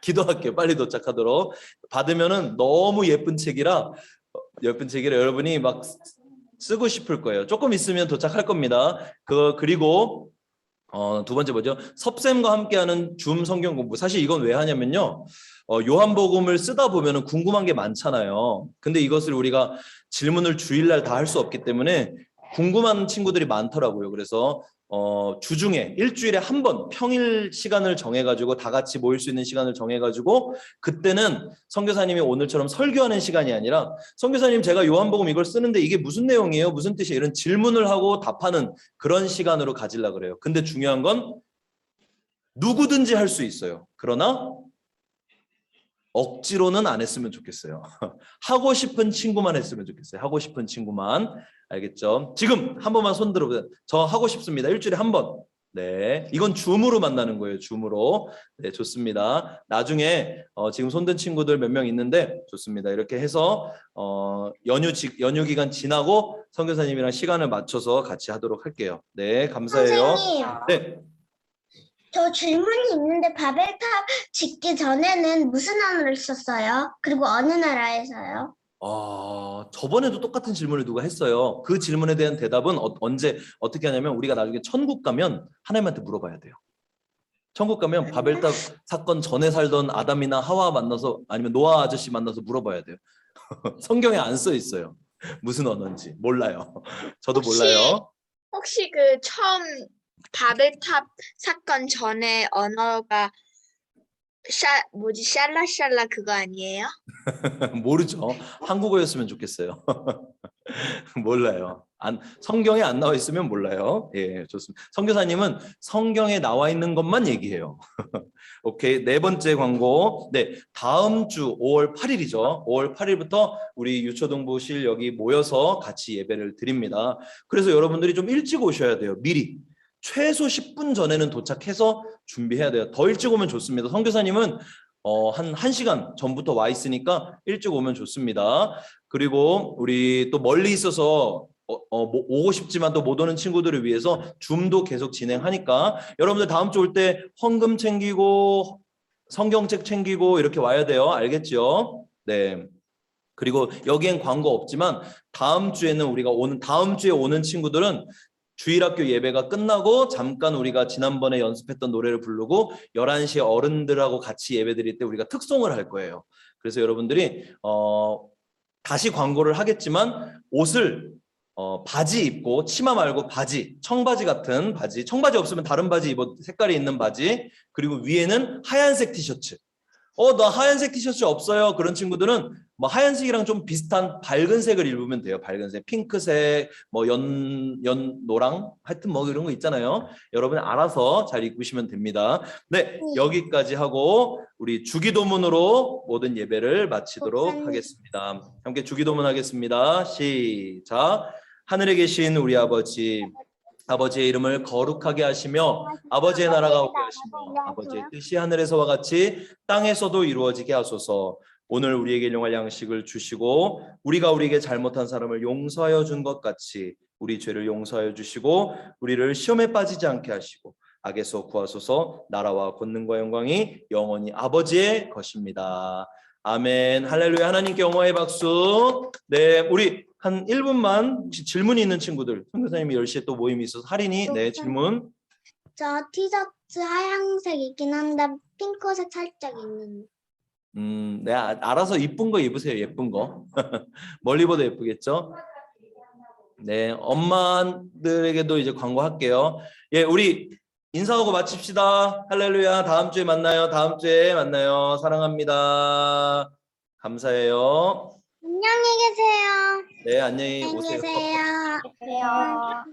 기도할게요. 빨리 도착하도록. 받으면은 너무 예쁜 책이라 여러분이 막 쓰고 싶을 거예요. 조금 있으면 도착할 겁니다. 그리고 두 번째 뭐죠? 섭쌤과 함께하는 줌 성경 공부. 사실 이건 왜 하냐면요. 요한복음을 쓰다 보면은 궁금한 게 많잖아요. 근데 이것을 우리가 질문을 주일날 다 할 수 없기 때문에 궁금한 친구들이 많더라고요. 그래서 주중에 일주일에 한 번 평일 시간을 정해가지고 다 같이 모일 수 있는 시간을 정해가지고, 그때는 선교사님이 오늘처럼 설교하는 시간이 아니라 선교사님 제가 요한복음 이걸 쓰는데 이게 무슨 내용이에요? 무슨 뜻이에요? 이런 질문을 하고 답하는 그런 시간으로 가지려고 그래요. 근데 중요한 건 누구든지 할 수 있어요. 그러나 억지로는 안 했으면 좋겠어요. 하고 싶은 친구만 했으면 좋겠어요. 하고 싶은 친구만. 알겠죠? 지금 한 번만 손 들어보세요. 저 하고 싶습니다. 일주일에 한 번. 네, 이건 줌으로 만나는 거예요. 줌으로. 네, 좋습니다. 나중에 지금 손든 친구들 몇 명 있는데 좋습니다. 이렇게 해서 연휴 기간 지나고 선교사님이랑 시간을 맞춰서 같이 하도록 할게요. 네, 감사해요. 선생님, 네. 저 질문이 있는데 바벨탑 짓기 전에는 무슨 언어를 썼어요? 그리고 어느 나라에서요? 저번에도 똑같은 질문을 누가 했어요. 그 질문에 대한 대답은 언제 어떻게 하냐면, 우리가 나중에 천국 가면 하나님한테 물어봐야 돼요. 천국 가면 바벨탑 사건 전에 살던 아담이나 하와 만나서, 아니면 노아 아저씨 만나서 물어봐야 돼요. 성경에 안 써 있어요. 무슨 언어인지 몰라요. 저도 몰라요. 혹시 그 처음 바벨탑 사건 전에 언어가 샬라샬라 그거 아니에요? 모르죠. 한국어였으면 좋겠어요. 몰라요. 성경에 안 나와 있으면 몰라요. 예, 좋습니다. 선교사님은 성경에 나와 있는 것만 얘기해요. 오케이. 네 번째 광고. 네, 다음 주 5월 8일이죠. 5월 8일부터 우리 유초동부실 여기 모여서 같이 예배를 드립니다. 그래서 여러분들이 좀 일찍 오셔야 돼요. 미리. 최소 10분 전에는 도착해서 준비해야 돼요. 더 일찍 오면 좋습니다. 선교사님은 한 1시간 전부터 와 있으니까 일찍 오면 좋습니다. 그리고 우리 또 멀리 있어서 오고 싶지만 또 못 오는 친구들을 위해서 줌도 계속 진행하니까 여러분들 다음 주 올 때 헌금 챙기고 성경책 챙기고 이렇게 와야 돼요. 알겠죠? 네. 그리고 여기엔 광고 없지만 다음 주에는 다음 주에 오는 친구들은 주일학교 예배가 끝나고 잠깐 우리가 지난번에 연습했던 노래를 부르고 11시에 어른들하고 같이 예배 드릴 때 우리가 특송을 할 거예요. 그래서 여러분들이 다시 광고를 하겠지만 옷을 바지 입고 치마 말고 바지, 청바지 같은 바지, 청바지 없으면 다른 바지 입어 색깔이 있는 바지, 그리고 위에는 하얀색 티셔츠. 나 하얀색 티셔츠 없어요. 그런 친구들은 뭐 하얀색이랑 좀 비슷한 밝은 색을 입으면 돼요. 밝은 색, 핑크색, 뭐 노랑, 하여튼 뭐 이런 거 있잖아요. 여러분 알아서 잘 입으시면 됩니다. 네, 여기까지 하고 우리 주기도문으로 모든 예배를 마치도록 하겠습니다. 함께 주기도문 하겠습니다. 시작. 하늘에 계신 우리 아버지, 아버지의 이름을 거룩하게 하시며 아버지의 나라가 오게 하시며 아버지의 뜻이 하늘에서와 같이 땅에서도 이루어지게 하소서. 오늘 우리에게 일용할 양식을 주시고 우리가 우리에게 잘못한 사람을 용서하여 준 것 같이 우리 죄를 용서하여 주시고 우리를 시험에 빠지지 않게 하시고 악에서 구하소서. 나라와 권능과 영광이 영원히 아버지의 것입니다. 아멘. 할렐루야. 하나님께 영광의 박수. 네, 우리 한 1분만 혹시 질문이 있는 친구들, 선교사님이 10시에 또 모임이 있어서 할인이, 네, 질문. 저 티셔츠 하얀색이긴 한데 핑크색 살짝 있는. 네, 알아서 이쁜 거 입으세요. 예쁜 거. 멀리 보다 예쁘겠죠? 네, 엄마들에게도 이제 광고할게요. 예, 우리 인사하고 마칩시다. 할렐루야. 다음 주에 만나요. 다음 주에 만나요. 사랑합니다. 감사해요. 안녕히 계세요. 네, 안녕히 안녕히 오세요. 계세요.